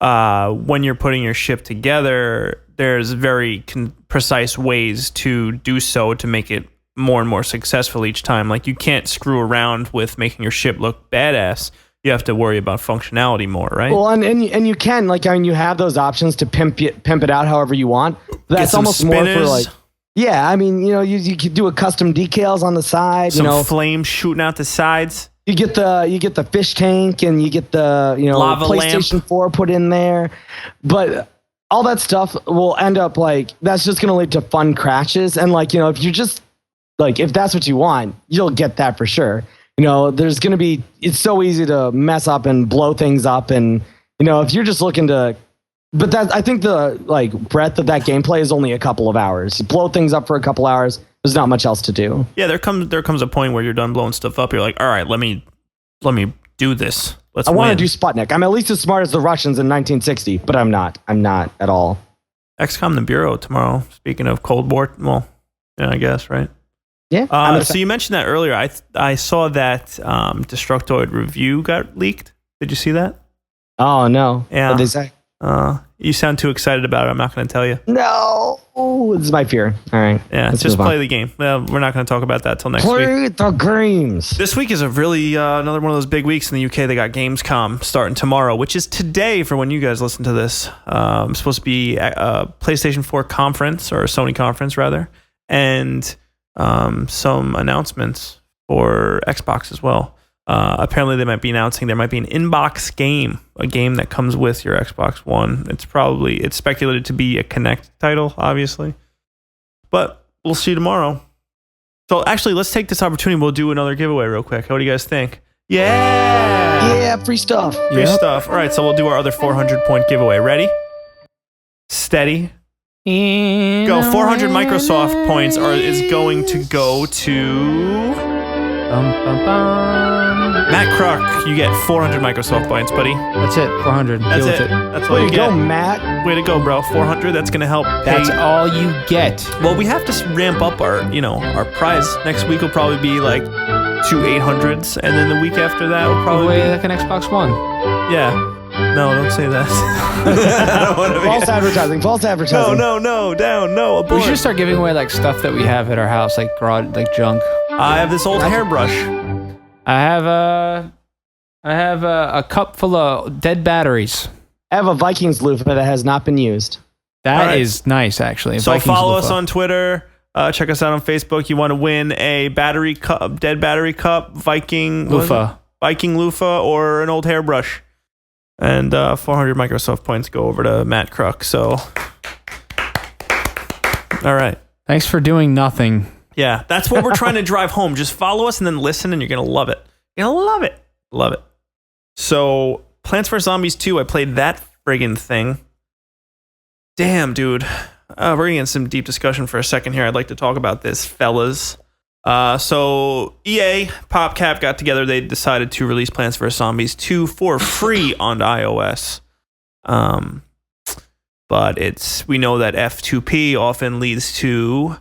when you're putting your ship together, there's very precise ways to do so to make it more and more successful each time. You can't screw around with making your ship look badass. You have to worry about functionality more, right? Well, and you can you have those options to pimp it out however you want. That's almost spinners. More for you could do a custom decals on the side. Some flames shooting out the sides. You get the fish tank and you get the lava PlayStation lamp. 4 put in there, but all that stuff will end up that's just going to lead to fun crashes. And if you just if that's what you want, you'll get that for sure. There's going to be, it's so easy to mess up and blow things up. And, if you're just looking to, but that, I think the breadth of that gameplay is only a couple of hours. You blow things up for a couple hours. There's not much else to do. Yeah. There comes a point where you're done blowing stuff up. You're like, all right, let me do this. I want to do Sputnik. I'm at least as smart as the Russians in 1960, but I'm not at all. XCOM the Bureau tomorrow. Speaking of Cold War, well, yeah, I guess, right? Yeah. So you mentioned that earlier. I saw that Destructoid review got leaked. Did you see that? Oh no. Yeah. What did they say? Yeah, You sound too excited about it. I'm not going to tell you. No, this is my fear. All right. Yeah, just play the game. Well, we're not going to talk about that till next week. Play the games. This week is a really another one of those big weeks in the UK. They got Gamescom starting tomorrow, which is today for when you guys listen to this. It's supposed to be a PlayStation 4 conference, or a Sony conference rather, and some announcements for Xbox as well. Apparently they might be announcing there might be an inbox game, a game that comes with your Xbox One. It's speculated to be a Kinect title, obviously, but we'll see tomorrow. So actually, let's take this opportunity. We'll do another giveaway real quick. What do you guys think? Yeah, free stuff. Free stuff. All right, so we'll do our other 400-point giveaway. Ready? Steady. Go. 400 Microsoft points is going to go to... Matt Kruk, you get 400 Microsoft points, buddy. That's it. 400. That's Deal it. with it. That's all Way you to get. go, Matt. Way to go, bro. 400. That's gonna help. That's all you get. Well, we have to ramp up our prize. Next week will probably be like 2 800s, and then the week after that will probably be like an Xbox One. Yeah. No, don't say that. I don't want to False advertising. False advertising. No, down, no, abort. We should start giving away like stuff that we have at our house, like junk. I have this old hairbrush. I have a cup full of dead batteries. I have a Vikings loofah that has not been used. That is nice, actually. So follow us on Twitter. Check us out on Facebook. You want to win a battery cup, dead battery cup, Viking loofah, or an old hairbrush. And 400 Microsoft points go over to Matt Kruk. So, all right. Thanks for doing nothing. Yeah, that's what we're trying to drive home. Just follow us and then listen, and you're going to love it. You're going to love it. Love it. So, Plants vs. Zombies 2, I played that friggin' thing. Damn, dude. We're going to get in some deep discussion for a second here. I'd like to talk about this, fellas. So, EA, PopCap got together. They decided to release Plants vs. Zombies 2 for free on iOS. But we know that F2P often leads to...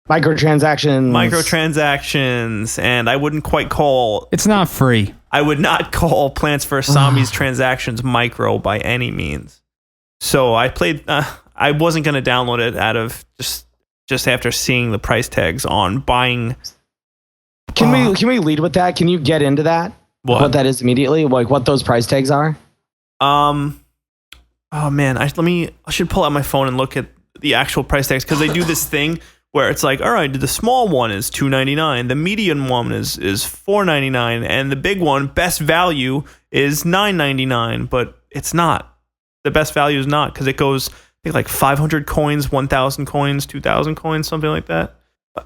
Microtransactions, and I wouldn't quite call... It's not free. I would not call Plants vs. Zombies transactions micro by any means. So I played... I wasn't going to download it out of just after seeing the price tags on buying... Can we lead with that? Can you get into that? What that is immediately? Like what those price tags are? Oh man, I should pull out my phone and look at the actual price tags, because they do this thing where it's like, all right, the small one is $2.99, the medium one is $4.99, and the big one, best value, is $9.99. But it's not. The best value is not, because it goes, I think, like 500 coins, 1,000 coins, 2,000 coins, something like that.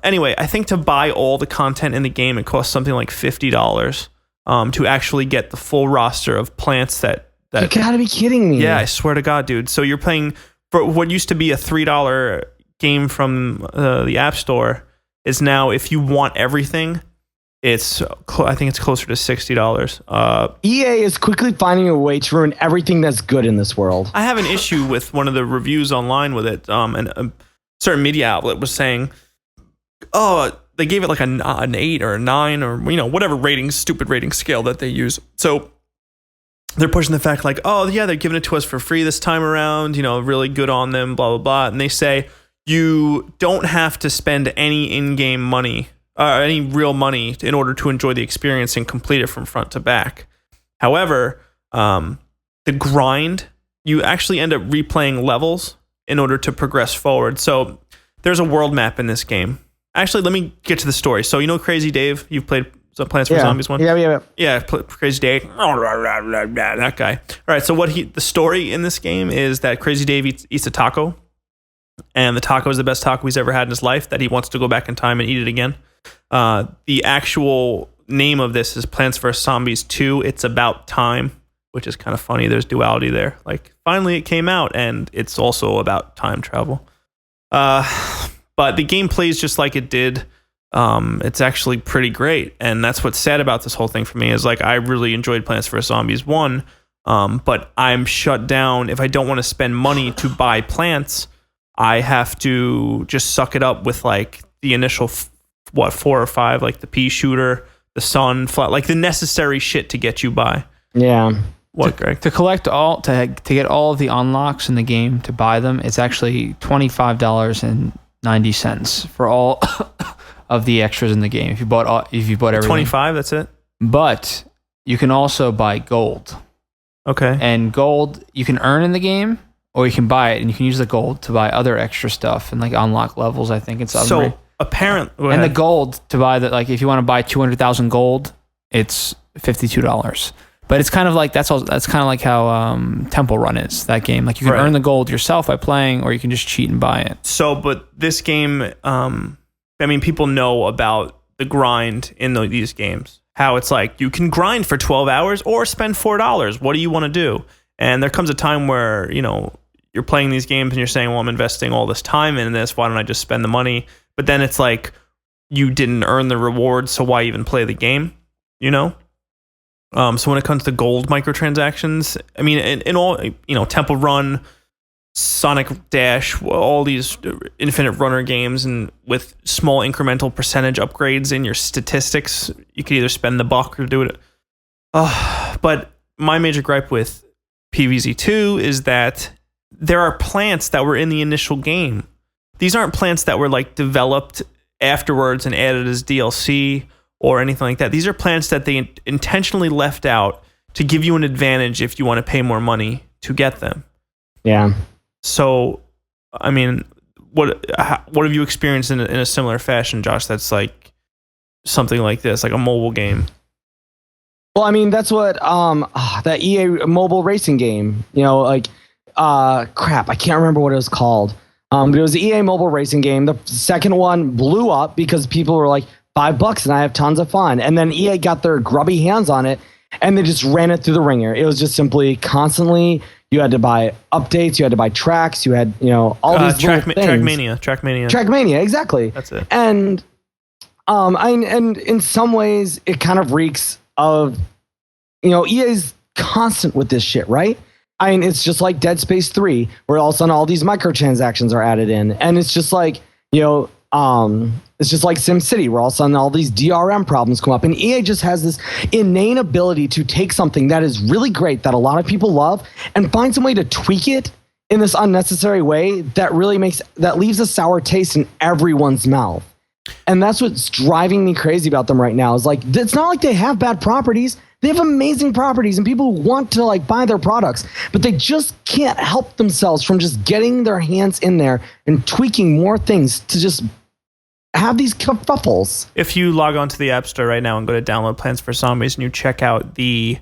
Anyway, I think to buy all the content in the game, it costs something like $50 to actually get the full roster of plants that... You gotta be kidding me. Yeah, I swear to God, dude. So you're paying for what used to be a $3 game from the App Store is now, if you want everything, I think it's closer to $60. EA is quickly finding a way to ruin everything that's good in this world. I have an issue with one of the reviews online with it. And a certain media outlet was saying, they gave it like an 8 or a 9 or whatever stupid rating scale that they use. So they're pushing the fact like, oh yeah, they're giving it to us for free this time around, really good on them, blah, blah, blah. And they say, you don't have to spend any in-game money, any real money in order to enjoy the experience and complete it from front to back. However, the grind, you actually end up replaying levels in order to progress forward. So there's a world map in this game. Actually, let me get to the story. So Crazy Dave, you've played Plants vs. Zombies one? Yeah, Crazy Dave. That guy. All right, so the story in this game is that Crazy Dave eats a taco, and the taco is the best taco he's ever had in his life, that he wants to go back in time and eat it again. The actual name of this is Plants vs. Zombies 2. It's about time, which is kind of funny. There's duality there. Like, finally it came out, and it's also about time travel. But the game plays just like it did. It's actually pretty great, and that's what's sad about this whole thing for me is like I really enjoyed Plants vs. Zombies 1, but I'm shut down. If I don't want to spend money to buy plants, I have to just suck it up with like the initial 4 or 5, like the pea shooter, the sun, like the necessary shit to get you by. Yeah. What, Greg? To collect to get all of the unlocks in the game, to buy them, it's actually $25.90 for all of the extras in the game. If you bought everything. 25, that's it? But you can also buy gold. Okay. And gold you can earn in the game, or you can buy it, and you can use the gold to buy other extra stuff and like unlock levels, I think, in some way. So apparently, and the gold to buy that, like if you want to buy 200,000 gold, it's $52. But it's kind of like that's kind of like how Temple Run is, that game. Like you can earn the gold yourself by playing, or you can just cheat and buy it. So, but this game, I mean, people know about the grind in these games. How it's like you can grind for 12 hours or spend $4. What do you want to do? And there comes a time where, you know, you're playing these games and you're saying, well, I'm investing all this time in this. Why don't I just spend the money? But then it's like you didn't earn the reward, so why even play the game? You know? So when it comes to gold microtransactions, I mean, in all, you know, Temple Run, Sonic Dash, all these infinite runner games, and with small incremental percentage upgrades in your statistics, you could either spend the buck or do it. But my major gripe with PvZ2 is that there are plants that were in the initial game. These aren't plants that were like developed afterwards and added as DLC or anything like that. These are plants that they intentionally left out to give you an advantage if you want to pay more money to get them. Yeah. So, I mean, what have you experienced in a similar fashion, Josh? That's like something like this, like a mobile game. Well, I mean, that's what that EA mobile racing game. You know, like crap, I can't remember what it was called. But it was the EA mobile racing game. The second one blew up because people were like, $5 and I have tons of fun. And then EA got their grubby hands on it and they just ran it through the ringer. It was just simply constantly, you had to buy updates, you had to buy tracks, you had, you know, all these things. Trackmania, exactly. That's it. And and in some ways it kind of reeks of, you know, EA's constant with this shit, right? I mean, it's just like Dead Space 3, where all of a sudden all these microtransactions are added in. And it's just like, you know, it's just like SimCity, where all of a sudden all these DRM problems come up. And EA just has this inane ability to take something that is really great, that a lot of people love, and find some way to tweak it in this unnecessary way that really leaves a sour taste in everyone's mouth. And that's what's driving me crazy about them right now. Is like, it's not like they have bad properties. They have amazing properties and people want to like buy their products, but they just can't help themselves from just getting their hands in there and tweaking more things to just have these kerfuffles. If you log on to the App Store right now and go to download Plants vs. Zombies and you check out the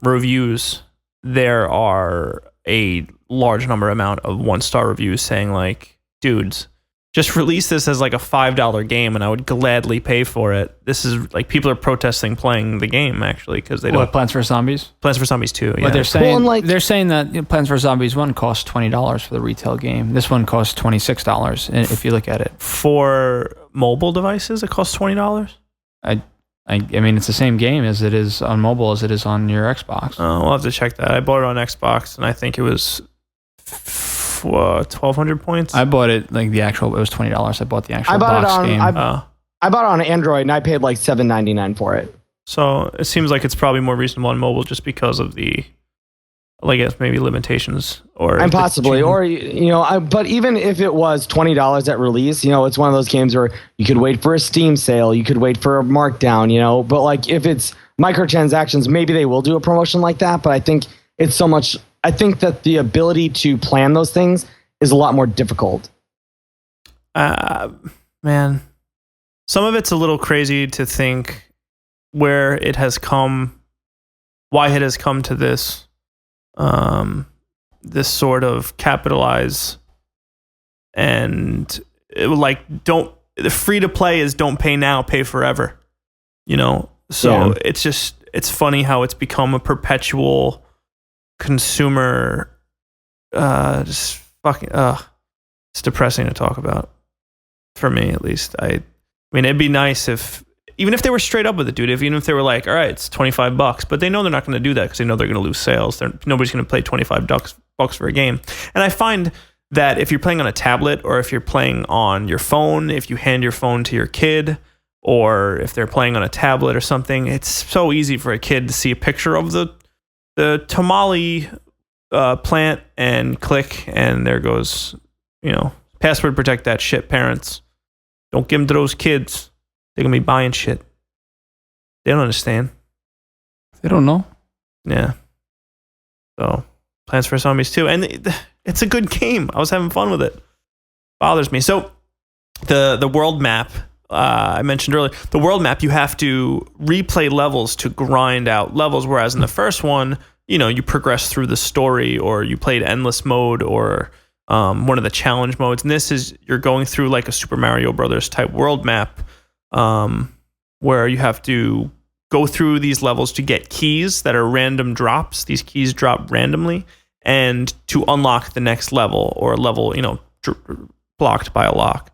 reviews, there are a large amount of 1-star reviews saying like, dudes, just release this as like a $5 game and I would gladly pay for it. This is like, people are protesting playing the game actually because they don't. Plants vs. Zombies? Plants vs. Zombies 2, yeah. But they're saying, they're saying that Plants vs. Zombies 1 costs $20 for the retail game. This one costs $26 if you look at it. For mobile devices, it costs $20? I mean, it's the same game as it is on mobile as it is on your Xbox. Oh, we'll have to check that. I bought it on Xbox and I think it was 1,200 points. I bought it like it was $20. I bought the actual box game. I bought it on Android and I paid like $7.99 for it. So it seems like it's probably more reasonable on mobile just because of the, I guess maybe limitations and possibly, or you know, but even if it was $20 at release, you know, it's one of those games where you could wait for a Steam sale, you could wait for a markdown, you know. But like if it's microtransactions, maybe they will do a promotion like that. But I think it's so much. I think that the ability to plan those things is a lot more difficult. Man, some of it's a little crazy to think where it has come, why it has come to this, this sort of capitalize, and it would like the free to play is don't pay now, pay forever, you know. So it's funny how it's become a perpetual consumer, just fucking, it's depressing to talk about, for me at least. I mean, it'd be nice even if they were straight up with it, dude. Even if they were like, all right, it's $25, but they know they're not going to do that because they know they're going to lose sales. Nobody's going to play $25 for a game. And I find that if you're playing on a tablet or if you're playing on your phone, if you hand your phone to your kid, or if they're playing on a tablet or something, it's so easy for a kid to see a picture of the the tamale plant and click, and there goes, password protect that shit, parents. Don't give them to those kids. They're going to be buying shit. They don't understand. They don't know. Yeah. So, Plants vs. Zombies 2. And it's a good game. I was having fun with it. Bothers me. So, the world map, I mentioned earlier, the world map, you have to replay levels to grind out levels, whereas in the first one, you progress through the story, or you played endless mode, or one of the challenge modes. And this is, you're going through like a Super Mario Brothers type world map, where you have to go through these levels to get keys that are random drops. These keys drop randomly, and to unlock the next level, or a level, blocked by a lock.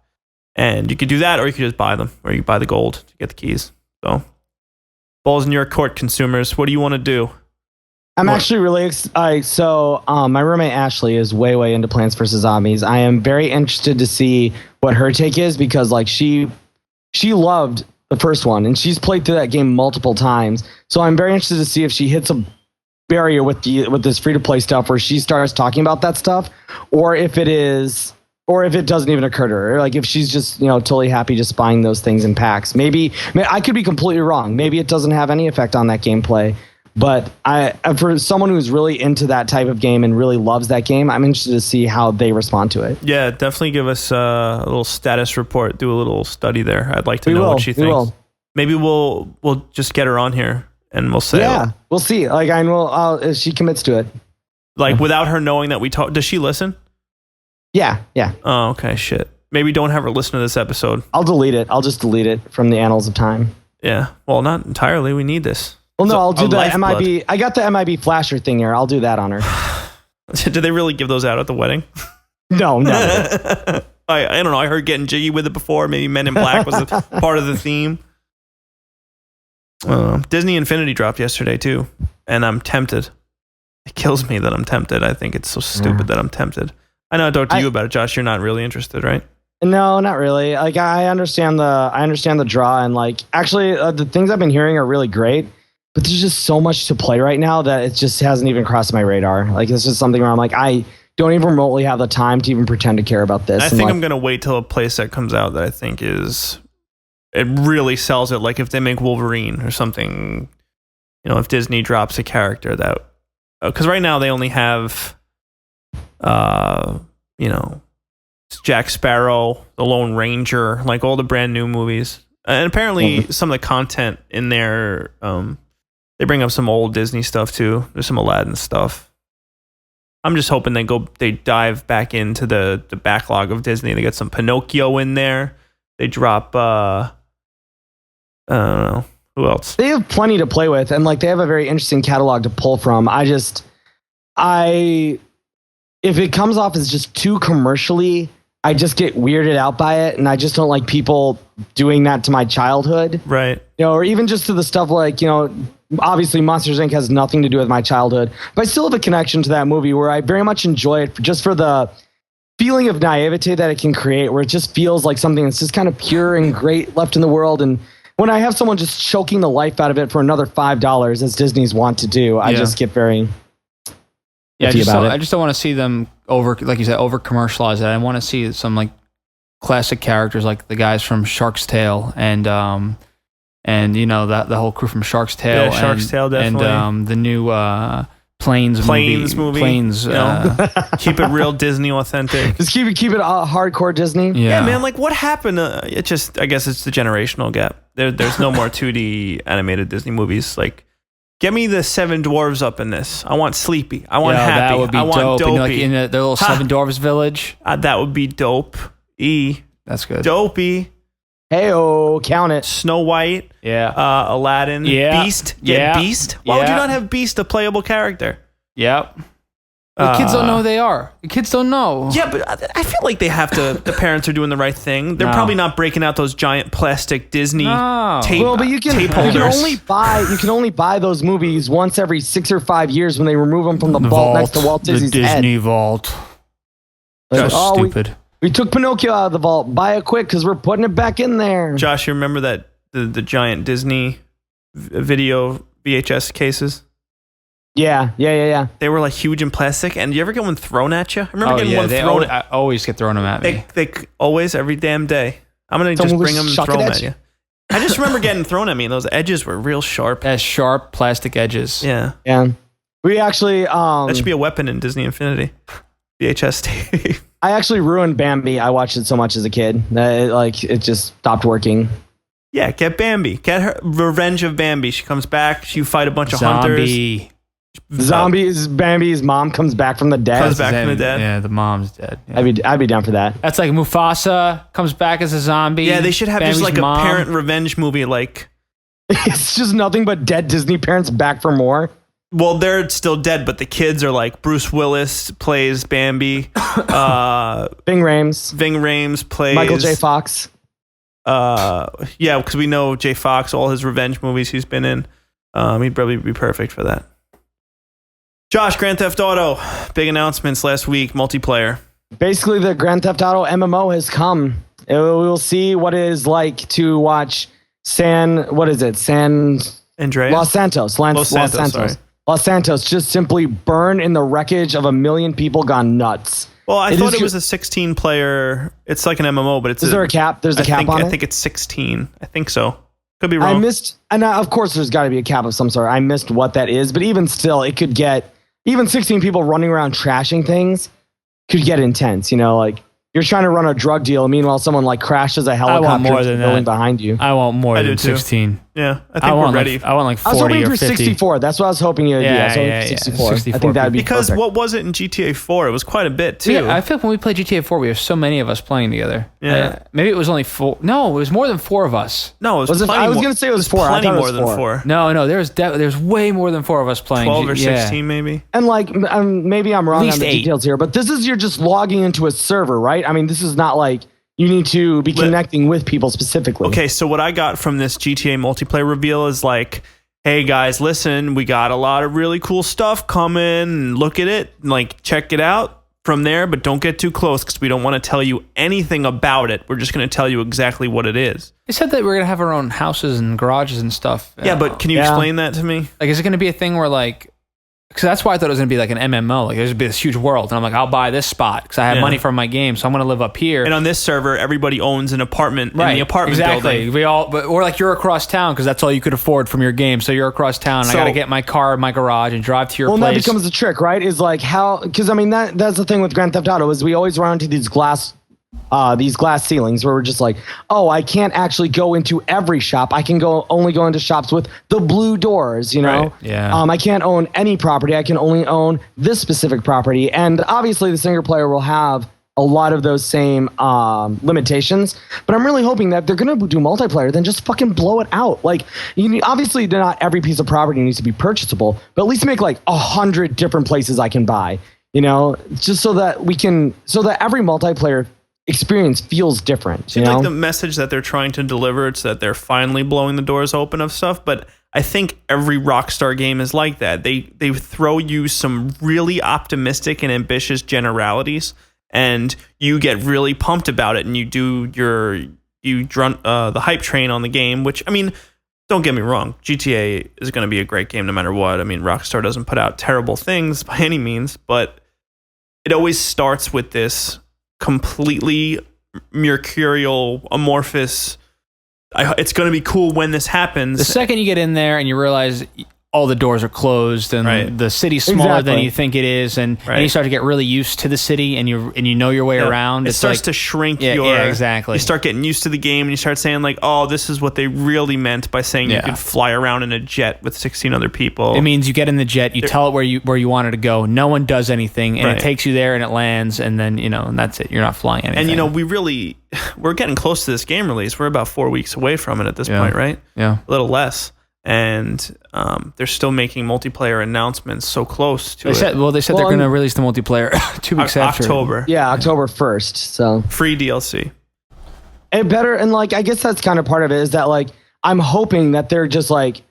And you could do that, or you could just buy them, or you buy the gold to get the keys. So, ball's in your court, consumers. What do you want to do? I'm actually really excited. So my roommate Ashley is way into Plants vs. Zombies. I am very interested to see what her take is, because like she loved the first one, and she's played through that game multiple times. So I'm very interested to see if she hits a barrier with this free-to-play stuff where she starts talking about that stuff, or if it doesn't even occur to her. Like if she's just totally happy just buying those things in packs. Maybe I could be completely wrong. Maybe it doesn't have any effect on that gameplay. But for someone who's really into that type of game and really loves that game, I'm interested to see how they respond to it. Yeah, definitely give us a little status report. Do a little study there. I'd like to know what she thinks. Maybe we'll just get her on here and we'll say. Yeah, we'll see. Like I will, if she commits to it. Like without her knowing that we talk. Does she listen? Yeah. Oh, okay. Shit. Maybe don't have her listen to this episode. I'll delete it. I'll just delete it from the annals of time. Yeah. Well, not entirely. We need this. Well, no, I'll do the MIB. I got the MIB flasher thing here. I'll do that on her. Did they really give those out at the wedding? No. I don't know. I heard getting jiggy with it before. Maybe Men in Black was part of the theme. Disney Infinity dropped yesterday too, and I'm tempted. It kills me that I'm tempted. I think it's so stupid that I'm tempted. I know I talked to you about it, Josh. You're not really interested, right? No, not really. Like I understand the draw, and like actually the things I've been hearing are really great. But there's just so much to play right now that it just hasn't even crossed my radar. Like it's just something where I'm like, I don't even remotely have the time to even pretend to care about this. I think I'm going to wait till a playset comes out that I think it really sells it. Like if they make Wolverine or something, if Disney drops a character that, because right now they only have, Jack Sparrow, the Lone Ranger, like all the brand new movies. And apparently some of the content in there, they bring up some old Disney stuff too. There's some Aladdin stuff. I'm just hoping they dive back into the backlog of Disney. They get some Pinocchio in there. They drop, I don't know, who else? They have plenty to play with, and like they have a very interesting catalog to pull from. If it comes off as just too commercially, I just get weirded out by it, and I just don't like people doing that to my childhood. Right. Or even just to the stuff like, obviously Monsters, Inc. has nothing to do with my childhood, but I still have a connection to that movie where I very much enjoy it just for the feeling of naivete that it can create, where it just feels like something that's just kind of pure and great left in the world. And when I have someone just choking the life out of it for another $5, as Disney's want to do, I just get very... I just don't want to see them over commercialize it. I want to see some like classic characters like the guys from Shark's Tale and the whole crew from Shark's Tale. Yeah, Shark's Tale definitely. And the new Planes movie. Planes. Keep it real Disney authentic. Just keep it hardcore Disney. Yeah, man. Like what happened? I guess it's the generational gap. There's no more 2D animated Disney movies. Like. Get me the Seven Dwarves up in this. I want Sleepy. I want Happy. That would be dope. And like in their little Seven Dwarves village. That would be dope. That's good. Dopey. Hey-oh, count it. Snow White. Yeah. Aladdin. Yeah. Beast. Beast. Why would you not have Beast, a playable character? Yep. The kids don't know who they are. The kids don't know. Yeah, but I feel like they have to. The parents are doing the right thing. They're probably not breaking out those giant plastic Disney tape. Well, but you can only buy those movies once every 6 or 5 years when they remove them from the vault next to Walt Disney's head. The Disney vault. Like, stupid. We took Pinocchio out of the vault. Buy it quick because we're putting it back in there. Josh, you remember that the giant Disney video VHS cases? Yeah. They were like huge and plastic. And you ever get one thrown at you? I remember getting one thrown. I always get thrown them at me. They always, every damn day. I'm going to just bring them and throw them at you. I just remember getting thrown at me, and those edges were real sharp. As sharp plastic edges. Yeah. We actually... that should be a weapon in Disney Infinity. VHS tape. I actually ruined Bambi. I watched it so much as a kid that it just stopped working. Yeah, get Bambi. Get her Revenge of Bambi. She comes back. You fight a bunch of hunters. Bambi's mom comes back from the dead. Yeah, the mom's dead. Yeah. I'd be down for that. That's like Mufasa comes back as a zombie. Yeah, they should have Bambi's just like mom. a parent revenge movie. Like it's just nothing but dead Disney parents back for more. Well, they're still dead, but the kids are like Bruce Willis plays Bambi. Ving Rhames plays Michael J. Fox. Yeah, because we know J. Fox, all his revenge movies he's been in. He'd probably be perfect for that. Josh, Grand Theft Auto, big announcements last week, multiplayer. Basically, the Grand Theft Auto MMO has come. We will see what it is like to watch Los Santos just simply burn in the wreckage of 1 million people gone nuts. Well, I thought it was a 16-player. It's like an MMO, but is there a cap? There's a cap on it? I think it's 16. I think so. Could be wrong. Of course, there's got to be a cap of some sort. I missed what that is, but even still, it could get... Even 16 people running around trashing things could get intense. Like you're trying to run a drug deal. Meanwhile, someone like crashes a helicopter building behind you. I want more than 16. Yeah, I think we're ready. I want like 40 or 50. I was hoping for 64. That's what I was hoping you'd do. I was hoping for 64. 64. I think that would be because perfect. What was it in GTA 4? It was quite a bit too. Yeah, I feel like when we played GTA 4, we have so many of us playing together. Yeah, maybe it was only 4. No, it was more than 4 of us. No, it was plenty. I was going to say it was 4. Plenty more than 4. No, there's way more than 4 of us playing. 12 or 16 maybe. And like maybe I'm wrong on the 8. details here, but this is you're just logging into a server, right? I mean, this is not like you need to be connecting with people specifically. Okay, so what I got from this GTA multiplayer reveal is like, hey guys, listen, we got a lot of really cool stuff coming. Look at it, like check it out from there, but don't get too close because we don't want to tell you anything about it. We're just going to tell you exactly what it is. They said that we're going to have our own houses and garages and stuff. Yeah, but can you explain that to me? Like, is it going to be a thing where like... Because that's why I thought it was going to be like an MMO. Like, there's going to be this huge world. And I'm like, I'll buy this spot because I have money from my game. So I'm going to live up here. And on this server, everybody owns an apartment in the apartment building. Or like you're across town because that's all you could afford from your game. So you're across town. And I got to get my car in my garage and drive to your place. Well, that becomes the trick, right? Is like how... Because, I mean, that's the thing with Grand Theft Auto is we always run into these glass ceilings where we're just like, oh, I can't actually go into every shop. I can only go into shops with the blue doors, Right. Yeah. I can't own any property. I can only own this specific property. And obviously the single player will have a lot of those same limitations. But I'm really hoping that they're going to do multiplayer, then just fucking blow it out. Like, obviously not every piece of property needs to be purchasable, but at least make like 100 different places I can buy, just so that every multiplayer experience feels different. Seems like the message that they're trying to deliver, it's that they're finally blowing the doors open of stuff, but I think every Rockstar game is like that. They throw you some really optimistic and ambitious generalities, and you get really pumped about it, and you do the hype train on the game, which, I mean, don't get me wrong, GTA is going to be a great game no matter what. I mean, Rockstar doesn't put out terrible things by any means, but it always starts with this completely mercurial, amorphous. It's going to be cool when this happens. The second you get in there and you realize all the doors are closed and the city's smaller than you think it is, and you start to get really used to the city, and you know your way around. It starts to shrink. Exactly. You start getting used to the game, and you start saying like, "Oh, this is what they really meant by saying you could fly around in a jet with 16 other people." It means you get in the jet, you tell it where you want it to go. No one does anything, and it takes you there, and it lands, and then and that's it. You're not flying anything. And we're getting close to this game release. We're about 4 weeks away from it at this point, right? Yeah, a little less. And they're still making multiplayer announcements so close to it. They said they're going to release the multiplayer 2 weeks after. October. Yeah, October 1st. So free DLC. And I guess that's kind of part of it is that like I'm hoping that they're just like,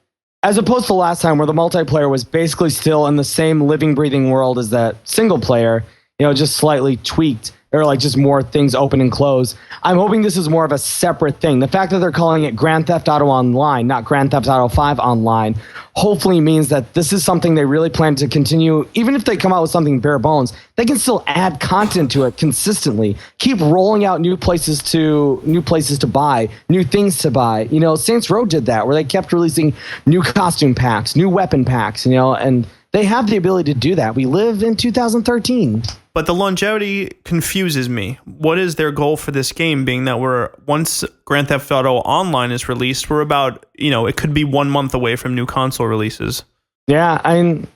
as opposed to last time where the multiplayer was basically still in the same living, breathing world as that single player, just slightly tweaked. or like just more things open and close. I'm hoping this is more of a separate thing. The fact that they're calling it Grand Theft Auto Online, not Grand Theft Auto 5 Online, hopefully means that this is something they really plan to continue. Even if they come out with something bare bones, they can still add content to it consistently. Keep rolling out new places to buy, new things to buy. You know, Saints Row did that, where they kept releasing new costume packs, new weapon packs, you know, and they have the ability to do that. We live in 2013. But the longevity confuses me. What is their goal for this game, being that once Grand Theft Auto Online is released, we're about, you know, it could be 1 month away from new console releases. Yeah, I mean,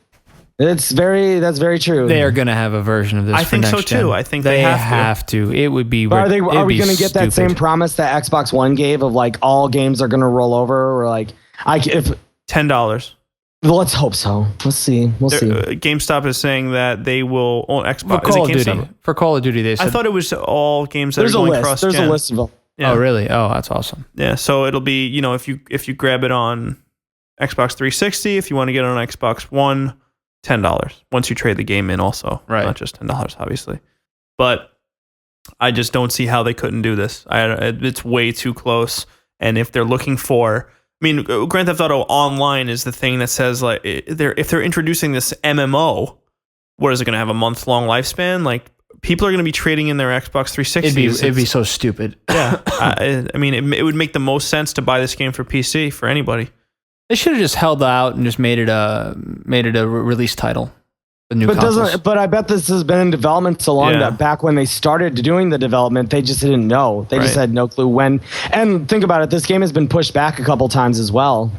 that's very true. They are going to have a version of this. I think so too. I think they have to. It would be. But are we going to get stupid. that same promise that Xbox One gave of like all games are going to roll over, or like if $10? Well, let's hope so. Let's see. We'll see. GameStop is saying that they will. Xbox For Call of Duty, they said. I thought it was all games that There's are a going list. cross-gen. There's a list of them. Yeah. Oh, really? Oh, that's awesome. Yeah, so it'll be, you know, if you grab it on Xbox 360, if you want to get it on Xbox One, $10. Once you trade the game in, also, right? Not just $10, obviously. But I just don't see how they couldn't do this. It's way too close. And if they're looking for, I mean, Grand Theft Auto Online is the thing that says, like, if they're introducing this MMO, what is it going to have, a month-long lifespan? Like, people are going to be trading in their Xbox 360. It'd be so stupid. Yeah. I mean, it would make the most sense to buy this game for PC for anybody. They should have just held out and just made it a release title. But I bet this has been in development so long that back when they started doing the development, they just didn't know. They just had no clue when. And think about it, this game has been pushed back a couple times as well.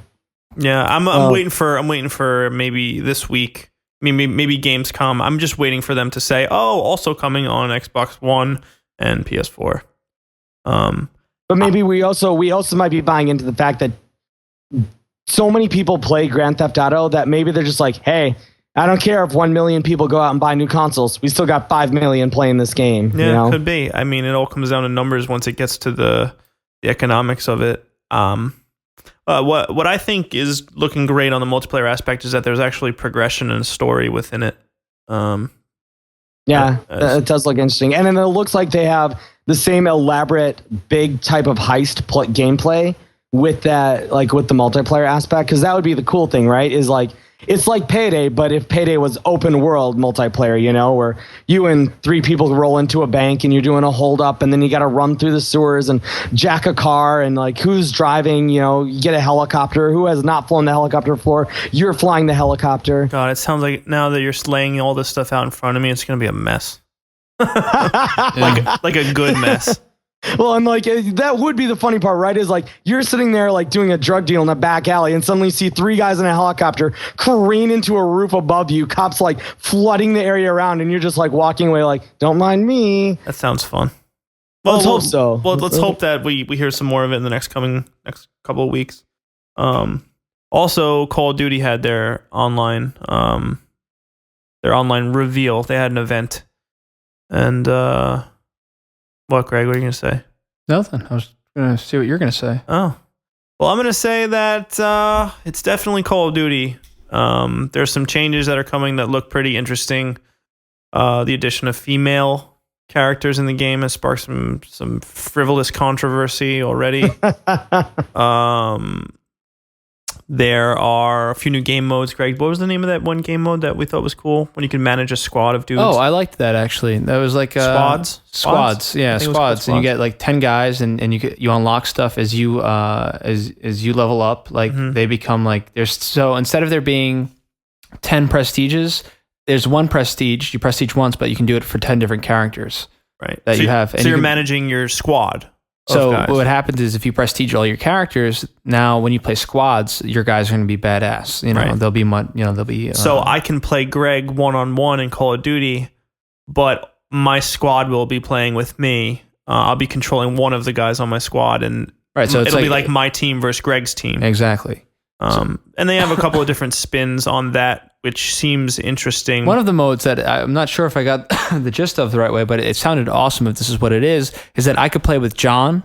Yeah, I'm waiting for maybe this week. Maybe Gamescom. I'm just waiting for them to say, "Oh, also coming on Xbox One and PS4." But maybe we also might be buying into the fact that so many people play Grand Theft Auto that maybe they're just like, "Hey, I don't care if 1 million people go out and buy new consoles. We still got 5 million playing this game." Yeah, you know? It could be. I mean, it all comes down to numbers once it gets to the economics of it. What I think is looking great on the multiplayer aspect is that there's actually progression and story within it. It does look interesting. And then it looks like they have the same elaborate, big type of heist gameplay with that, like with the multiplayer aspect. Because that would be the cool thing, right? Is like, it's like Payday, but if Payday was open world multiplayer, you know, where you and 3 people roll into a bank and you're doing a hold up, and then you got to run through the sewers and jack a car, and like who's driving, you know, you get a helicopter. Who has not flown the helicopter before? You're flying the helicopter. God, it sounds like now that you're laying all this stuff out in front of me, it's going to be a mess. like a good mess. Well, and like that would be the funny part, right? Is like you're sitting there like doing a drug deal in a back alley, and suddenly you see 3 guys in a helicopter careen into a roof above you. Cops like flooding the area around, and you're just like walking away, like, "Don't mind me." That sounds fun. Well, let's hope so. Well, let's hope that we hear some more of it in the next couple of weeks. Also, Call of Duty had their online reveal. They had an event, and what, Greg? What are you going to say? Nothing. I was going to see what you're going to say. Oh. Well, I'm going to say that it's definitely Call of Duty. There's some changes that are coming that look pretty interesting. The addition of female characters in the game has sparked some frivolous controversy already. There are a few new game modes. Greg, what was the name of that one game mode that we thought was cool? When you could manage a squad of dudes. Oh, I liked that actually. That was like squads. Yeah, squads. And you get like 10 guys, and you unlock stuff as you level up. Like they become like instead of there being 10 prestiges, there's 1 prestige. You prestige once, but you can do it for 10 different characters. Right. That you have. So you're managing your squad. So what happens is if you prestige all your characters, now when you play squads, your guys are going to be badass. You know, right. They'll be. So I can play Greg 1-on-1 in Call of Duty, but my squad will be playing with me. I'll be controlling one of the guys on my squad, and so it'll be like my team versus Greg's team. Exactly. And they have a couple of different spins on that, which seems interesting. One of the modes that I'm not sure if I got the gist of the right way, but it sounded awesome if this is what it is that I could play with John,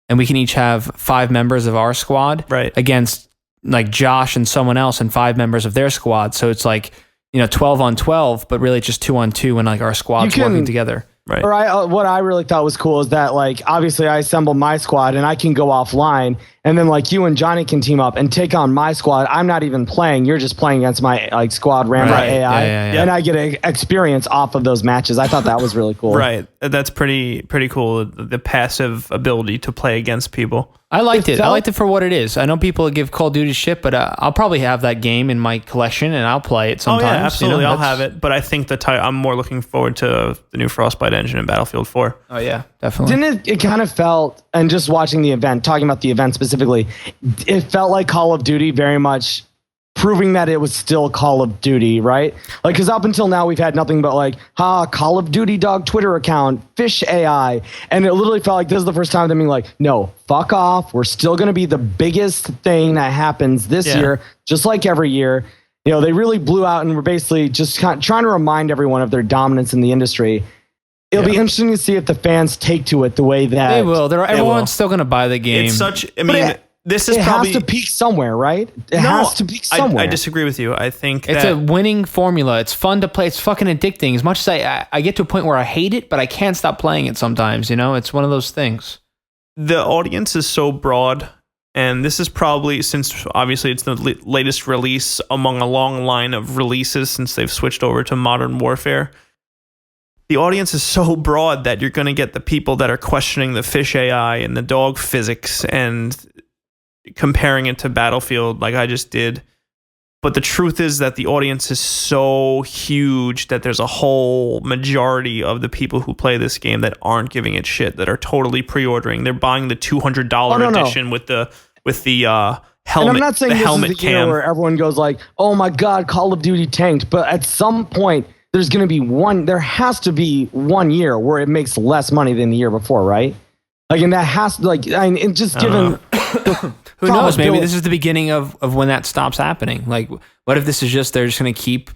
and we can each have 5 members of our squad against like Josh and someone else and 5 members of their squad. So it's like, 12 on 12, but really just 2 on 2 when like our squad's working together. Right. Or what I really thought was cool is that, like, obviously I assemble my squad and I can go offline, and then like you and Johnny can team up and take on my squad. I'm not even playing. You're just playing against my like squad ran by AI, and I get experience off of those matches. I thought that was really cool. Right. That's pretty cool. The passive ability to play against people. I liked it. I liked it for what it is. I know people give Call of Duty shit, but I'll probably have that game in my collection and I'll play it sometimes. Oh yeah, absolutely. I'll have it. But I think I'm more looking forward to the new Frostbite engine in Battlefield 4. Oh yeah, definitely. Didn't it kind of felt, and just watching the event, talking about the event specifically, it felt like Call of Duty very much proving that it was still Call of Duty, right? Like, because up until now, we've had nothing but like, Call of Duty dog Twitter account, fish AI. And it literally felt like this is the first time them being like, no, fuck off. We're still going to be the biggest thing that happens this year, just like every year. You know, they really blew out and were basically just trying to remind everyone of their dominance in the industry. It'll be interesting to see if the fans take to it the way that they will. Everyone's still going to buy the game. It's such, I mean, this is probably... It has to peak somewhere, right? It has to peak somewhere. I disagree with you. I think it's a winning formula. It's fun to play. It's fucking addicting. As much as I get to a point where I hate it, but I can't stop playing it sometimes. You know, it's one of those things. The audience is so broad, and this is probably, since obviously it's the latest release among a long line of releases since they've switched over to Modern Warfare. The audience is so broad that you're going to get the people that are questioning the fish AI and the dog physics and comparing it to Battlefield like I just did. But the truth is that the audience is so huge that there's a whole majority of the people who play this game that aren't giving it shit, that are totally pre-ordering. They're buying the $200 edition with the helmet. And I'm not saying this is the cam year where everyone goes like, oh my God, Call of Duty tanked. But at some point, there has to be 1 year where it makes less money than the year before, right? Like, and that has to, like, and just given... Who knows? Maybe this is the beginning of when that stops happening. Like, what if this is just, they're just going to keep,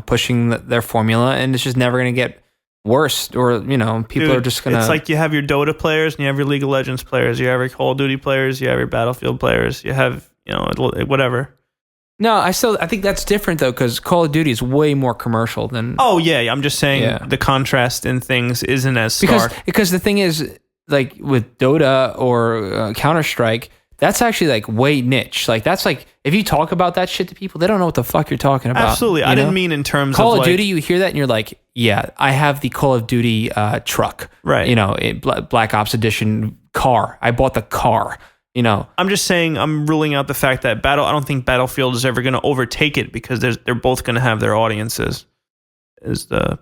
pushing their formula, and it's just never going to get worse, or, people are just going to... It's like you have your Dota players, and you have your League of Legends players, you have your Call of Duty players, you have your Battlefield players, you have, whatever. No, I think that's different though, because Call of Duty is way more commercial than... Oh yeah, I'm just saying the contrast in things isn't as stark. Because the thing is, like with Dota or Counter-Strike, that's actually like way niche. Like that's like, if you talk about that shit to people, they don't know what the fuck you're talking about. Absolutely. I didn't mean in terms Call of of Duty, you hear that and you're like, yeah, I have the Call of Duty truck. Right. Black Ops Edition car. I bought the car. I'm just saying, I'm ruling out the fact that I don't think Battlefield is ever going to overtake it, because they're both going to have their audiences. Is the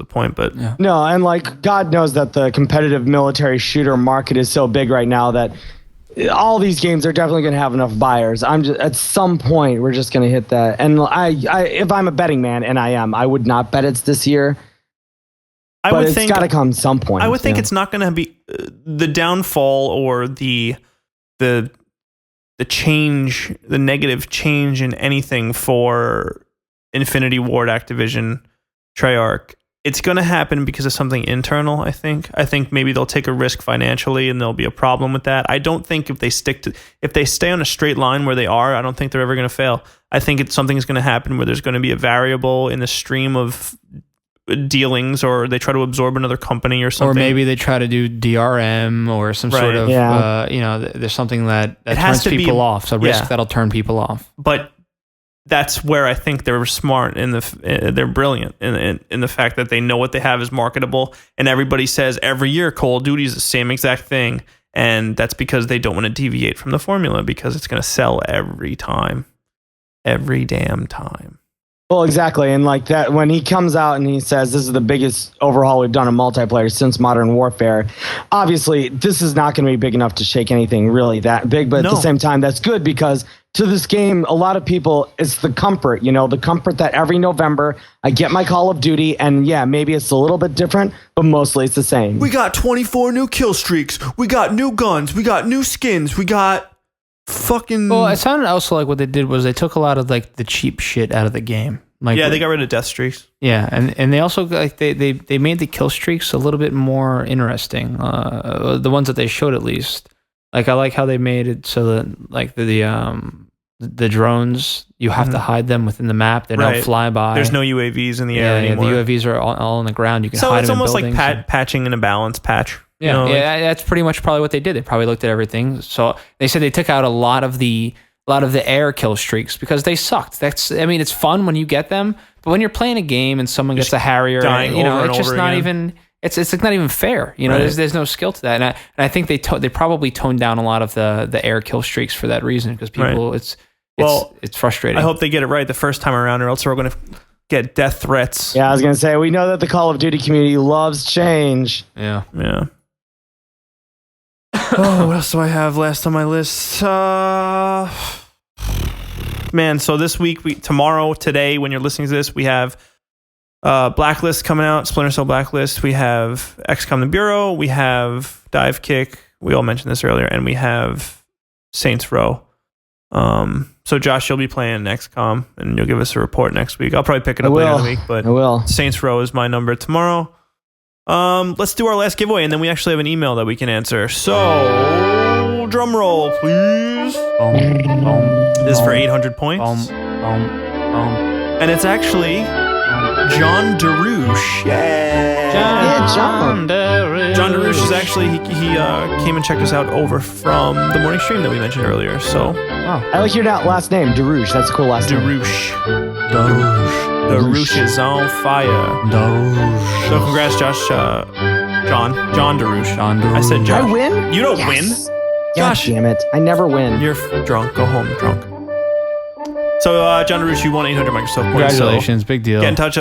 point, but no, and like God knows that the competitive military shooter market is so big right now that all these games are definitely going to have enough buyers. At some point we're just going to hit that. And I if I'm a betting man, and I would not bet it's this year. But it's got to come some point. I would think it's not going to be the downfall or the change, the negative change in anything for Infinity Ward, Activision, Treyarch. It's going to happen because of something internal, I think. I think maybe they'll take a risk financially and there'll be a problem with that. I don't think if they stay on a straight line where they are, I don't think they're ever going to fail. I think something's going to happen where there's going to be a variable in the stream of dealings, or they try to absorb another company or something. Or maybe they try to do DRM or some sort of, there's something that turns people off. So risk that'll turn people off. But that's where I think they're smart they're brilliant in the fact that they know what they have is marketable, and everybody says every year Call of Duty is the same exact thing, and that's because they don't want to deviate from the formula, because it's going to sell every damn time. Well, exactly. And like that, when he comes out and he says this is the biggest overhaul we've done in multiplayer since Modern Warfare, obviously this is not going to be big enough to shake anything really that big. But at the same time, that's good, because to this game, a lot of people, it's the comfort, the comfort that every November I get my Call of Duty, and yeah, maybe it's a little bit different, but mostly it's the same. We got 24 new kill streaks. We got new guns. We got new skins. We got fucking... Well, it sounded also like what they did was they took a lot of like the cheap shit out of the game. Like, they got rid of death streaks. Yeah, and they also like they made the kill streaks a little bit more interesting. The ones that they showed, at least. Like, I like how they made it so that like the the drones, you have to hide them within the map. They don't fly by. There's no UAVs in the air anymore. The UAVs are all on the ground. You can hide them in it's almost like buildings. patching in a balance patch. Yeah, that's pretty much probably what they did. They probably looked at everything. So they said they took out a lot of the air kill streaks because they sucked. It's fun when you get them, but when you're playing a game and someone gets a Harrier, it's just not even. It's like not even fair. There's no skill to that, and I think they probably toned down a lot of the air kill streaks for that reason because people it's frustrating. I hope they get it right the first time around, or else we're going to get death threats. Yeah, I was going to say we know that the Call of Duty community loves change. Yeah. Oh, what else do I have last on my list? Man, so this week, today, when you're listening to this, we have Blacklist coming out, Splinter Cell Blacklist. We have XCOM The Bureau. We have Dive Kick. We all mentioned this earlier. And we have Saints Row. So Josh, you'll be playing XCOM, and you'll give us a report next week. I'll probably pick it up later in the week, but I will. Saints Row is my number tomorrow. Let's do our last giveaway, and then we actually have an email that we can answer. So, drum roll, please. This is for 800 points. And it's actually John DeRouche. John DeRouche is actually, he came and checked us out over from the morning stream that we mentioned earlier. So, I like your last name, DeRouche. That's a cool last name. DeRouche is on fire. So congrats, Josh. John DeRouche. I said Josh. I win? You don't win. Gosh damn it. I never win. You're drunk. Go home drunk. So, John DeRouche, you won 800 Microsoft points. Congratulations. Big deal. Get in touch.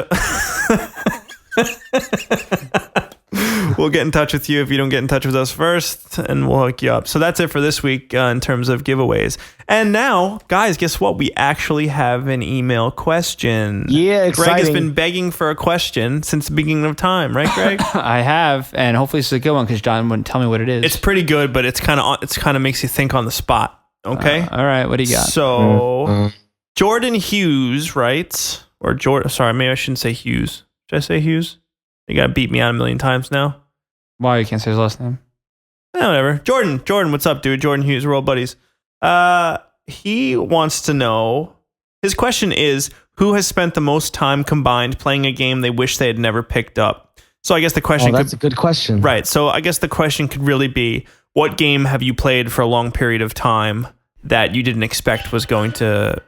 We'll get in touch with you if you don't get in touch with us first, and we'll hook you up. So that's it for this week in terms of giveaways. And now, guys, guess what? We actually have an email question. Yeah, exciting. Greg has been begging for a question since the beginning of time, right, Greg? I have, and hopefully this is a good one because John wouldn't tell me what it is. It's pretty good, but it's kind of makes you think on the spot. Okay. All right. What do you got? So, Jordan Hughes writes, sorry, maybe I shouldn't say Hughes. Should I say Hughes? You got to beat me out a million times now. Why you can't say his last name? Whatever. Jordan, what's up, dude? Jordan Hughes, we're all buddies. He wants to know, his question is, who has spent the most time combined playing a game they wish they had never picked up? So I guess the question that's a good question. Right. So I guess the question could really be, what game have you played for a long period of time that you didn't expect was going to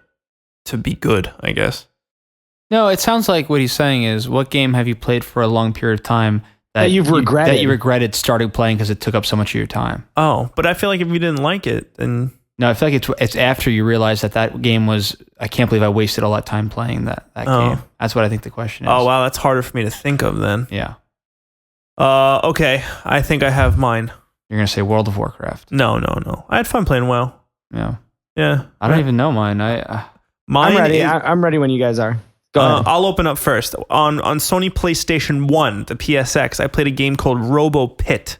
be good, I guess? No, it sounds like what he's saying is, what game have you played for a long period of time that you've regretted? That you regretted starting playing because it took up so much of your time. Oh, but I feel like if you didn't like it, then... No, I feel like it's after you realize that game was... I can't believe I wasted all that time playing that game. That's what I think the question is. Oh, wow, that's harder for me to think of then. Yeah. Okay, I think I have mine. You're going to say World of Warcraft. No. I had fun playing WoW. Yeah. I don't even know mine. I'm ready. I'm ready when you guys are. Go ahead. I'll open up first. On Sony PlayStation 1, the PSX, I played a game called Robo Pit.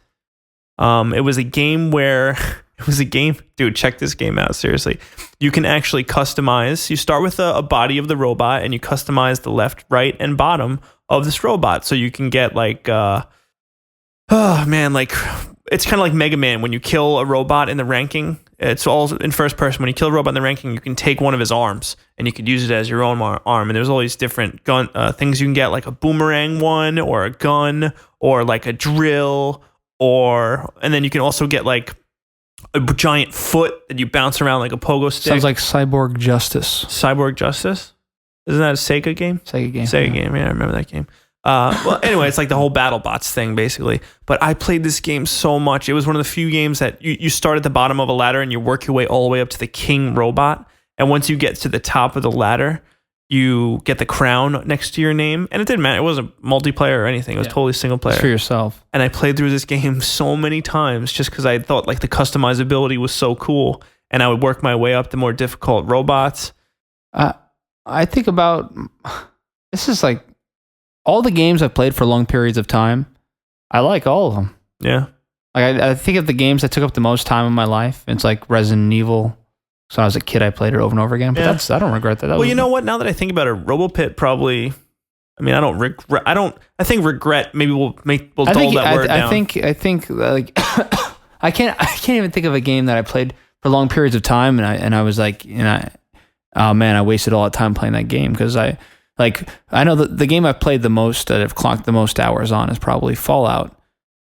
It was a game where... Dude, check this game out, seriously. You can actually customize. You start with a body of the robot, and you customize the left, right, and bottom of this robot. So you can get like... it's kind of like Mega Man. When you kill a robot in the ranking, it's all in first person. When you kill a robot in the ranking, you can take one of his arms and you could use it as your own arm. And there's all these different things you can get, like a boomerang one, or a gun, or like a drill, and then you can also get like a giant foot that you bounce around like a pogo stick. Sounds like Cyborg Justice. Cyborg Justice? Isn't that a Sega game? Sega game. Yeah, I remember that game. Well, anyway, it's like the whole BattleBots thing, basically. But I played this game so much. It was one of the few games that you start at the bottom of a ladder and you work your way all the way up to the king robot. And once you get to the top of the ladder, you get the crown next to your name. And it didn't matter. It wasn't multiplayer or anything. It was totally single player. It's for yourself. And I played through this game so many times just because I thought like the customizability was so cool. And I would work my way up to more difficult robots. I think about... This is like... All the games I've played for long periods of time, I like all of them. Yeah. Like I think of the games that took up the most time in my life. It's like Resident Evil. So when I was a kid, I played it over and over again. But I don't regret that. Well, you know what? Now that I think about it, RoboPit probably... I mean, I don't regret... I think regret, maybe we'll dull that word down. I think like... I can't even think of a game that I played for for long periods of time, and I was like, oh man, I wasted all that time playing that game because I know the game I've played the most, that I've clocked the most hours on, is probably Fallout,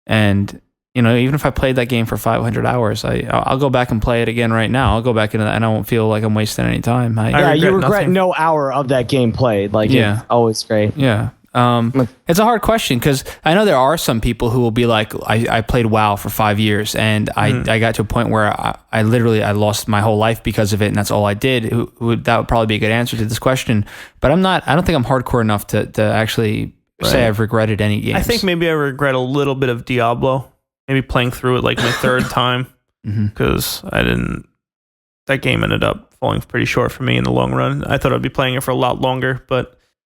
and even if I played that game for 500 hours, I'll go back and play it again right now. I'll go back into that, and I won't feel like I'm wasting any time. You regret no hour of that game played. Like, it's always great. Yeah. It's a hard question because I know there are some people who will be like, I played WoW for 5 years and I got to a point where I literally lost my whole life because of it, and that's all I did. That would probably be a good answer to this question, but I don't think I'm hardcore enough to actually say I've regretted any games. I think maybe I regret a little bit of Diablo, maybe playing through it like my third time, because that game ended up falling pretty short for me in the long run. I thought I'd be playing it for a lot longer, but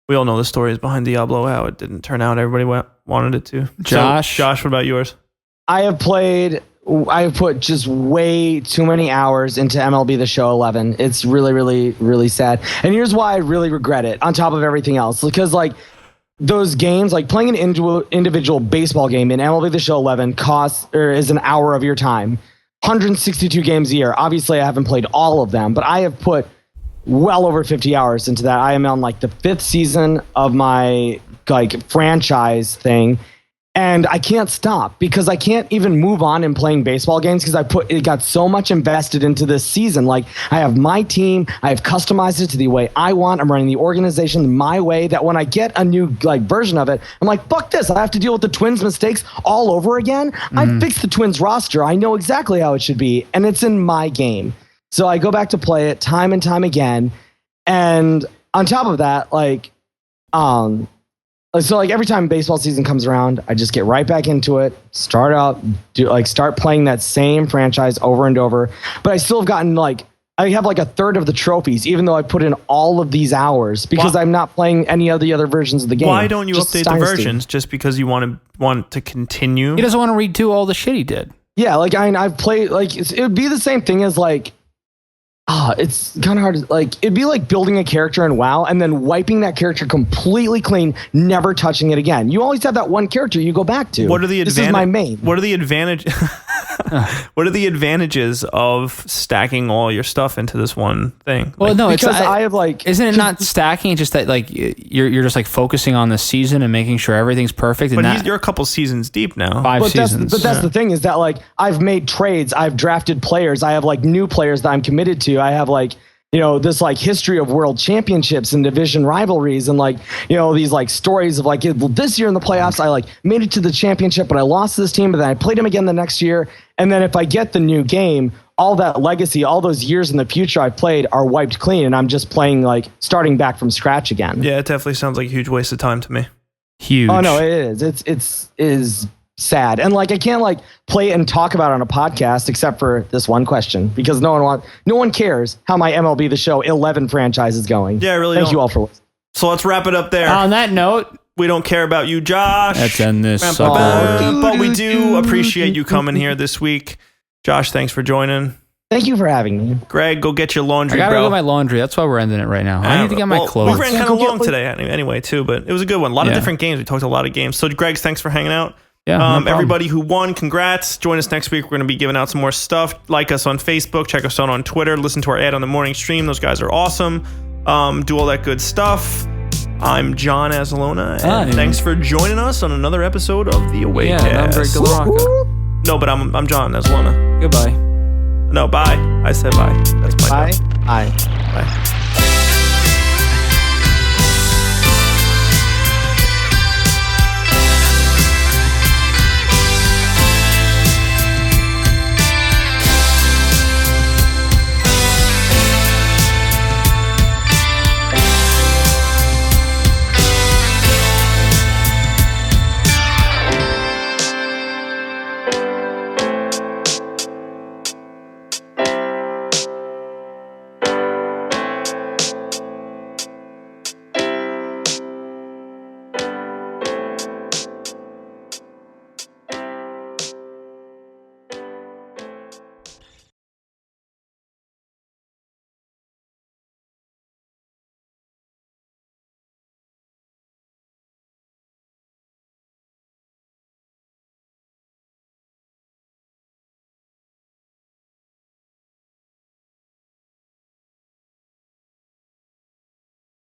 we all know the stories behind Diablo, how it didn't turn out everybody wanted it to. Josh, what about yours? I have put just way too many hours into MLB The Show 11. It's really, really, really sad. And here's why I really regret it, on top of everything else. Because, like, those games, like playing an individual baseball game in MLB The Show 11 is an hour of your time. 162 games a year. Obviously, I haven't played all of them, but I have put well over 50 hours into that. I am on like the 5th season of my franchise thing, and I can't stop because I can't even move on in playing baseball games because it got so much invested into this season. Like, I have my team, I have customized it to the way I want. I'm running the organization my way, that when I get a new version of it, I'm like, fuck this. I have to deal with the Twins' mistakes all over again. I fixed the Twins roster. I know exactly how it should be, and it's in my game. So I go back to play it time and time again. And on top of that, every time baseball season comes around, I just get right back into it, start playing that same franchise over and over. But I still have gotten I have a third of the trophies, even though I put in all of these hours, because I'm not playing any of the other versions of the game. Why don't you update the versions? Just because you want to continue? He doesn't want to redo all the shit he did. Yeah, I've played, it would be the same thing as it's kind of hard to, it'd be like building a character in WoW and then wiping that character completely clean, never touching it again. You always have that one character you go back to. This is my main. What are the advantages of stacking all your stuff into this one thing? Well, no, because I have isn't it not stacking? Just that you're just focusing on the season and making sure everyth's perfect. But you're a couple seasons deep now. 5 seasons. But that's the thing, is that I've made trades, I've drafted players, I have new players that I'm committed to. I have this history of world championships and division rivalries and these stories of this year in the playoffs I made it to the championship but I lost to this team, but then I played them again the next year, and then if I get the new game, all that legacy, all those years in the future I played are wiped clean, and I'm just playing starting back from scratch again. Yeah, it definitely sounds like a huge waste of time to me. Huge. Oh no, it is. It is sad, and I can't play it and talk about it on a podcast except for this one question, because no one cares how my MLB The Show 11 franchise is going. Yeah, I really. Thank you all for listening. So let's wrap it up there. On that note, we don't care about you, Josh. Let's end this. But we do appreciate you coming here this week, Josh. Thanks for joining. Thank you for having me. Greg, go get your laundry, I gotta bro. go get my laundry. That's why we're ending it right now. I need to get my clothes. We ran kind of long today anyway, too, but it was a good one. A lot of different games. We talked a lot of games. So, Greg, thanks for hanging out. Yeah, no problem. Everybody who won, congrats. Join us next week. We're going to be giving out some more stuff. Like us on Facebook. Check us out on Twitter. Listen to our ad on the morning stream. Those guys are awesome. Do all that good stuff. I'm John Azalona, and thanks for joining us on another episode of the AwayCast. Yeah, I'm Greg Galarraca. No, but I'm John Azalona. Goodbye. No, bye. I said bye. That's my bye. Bye. Bye.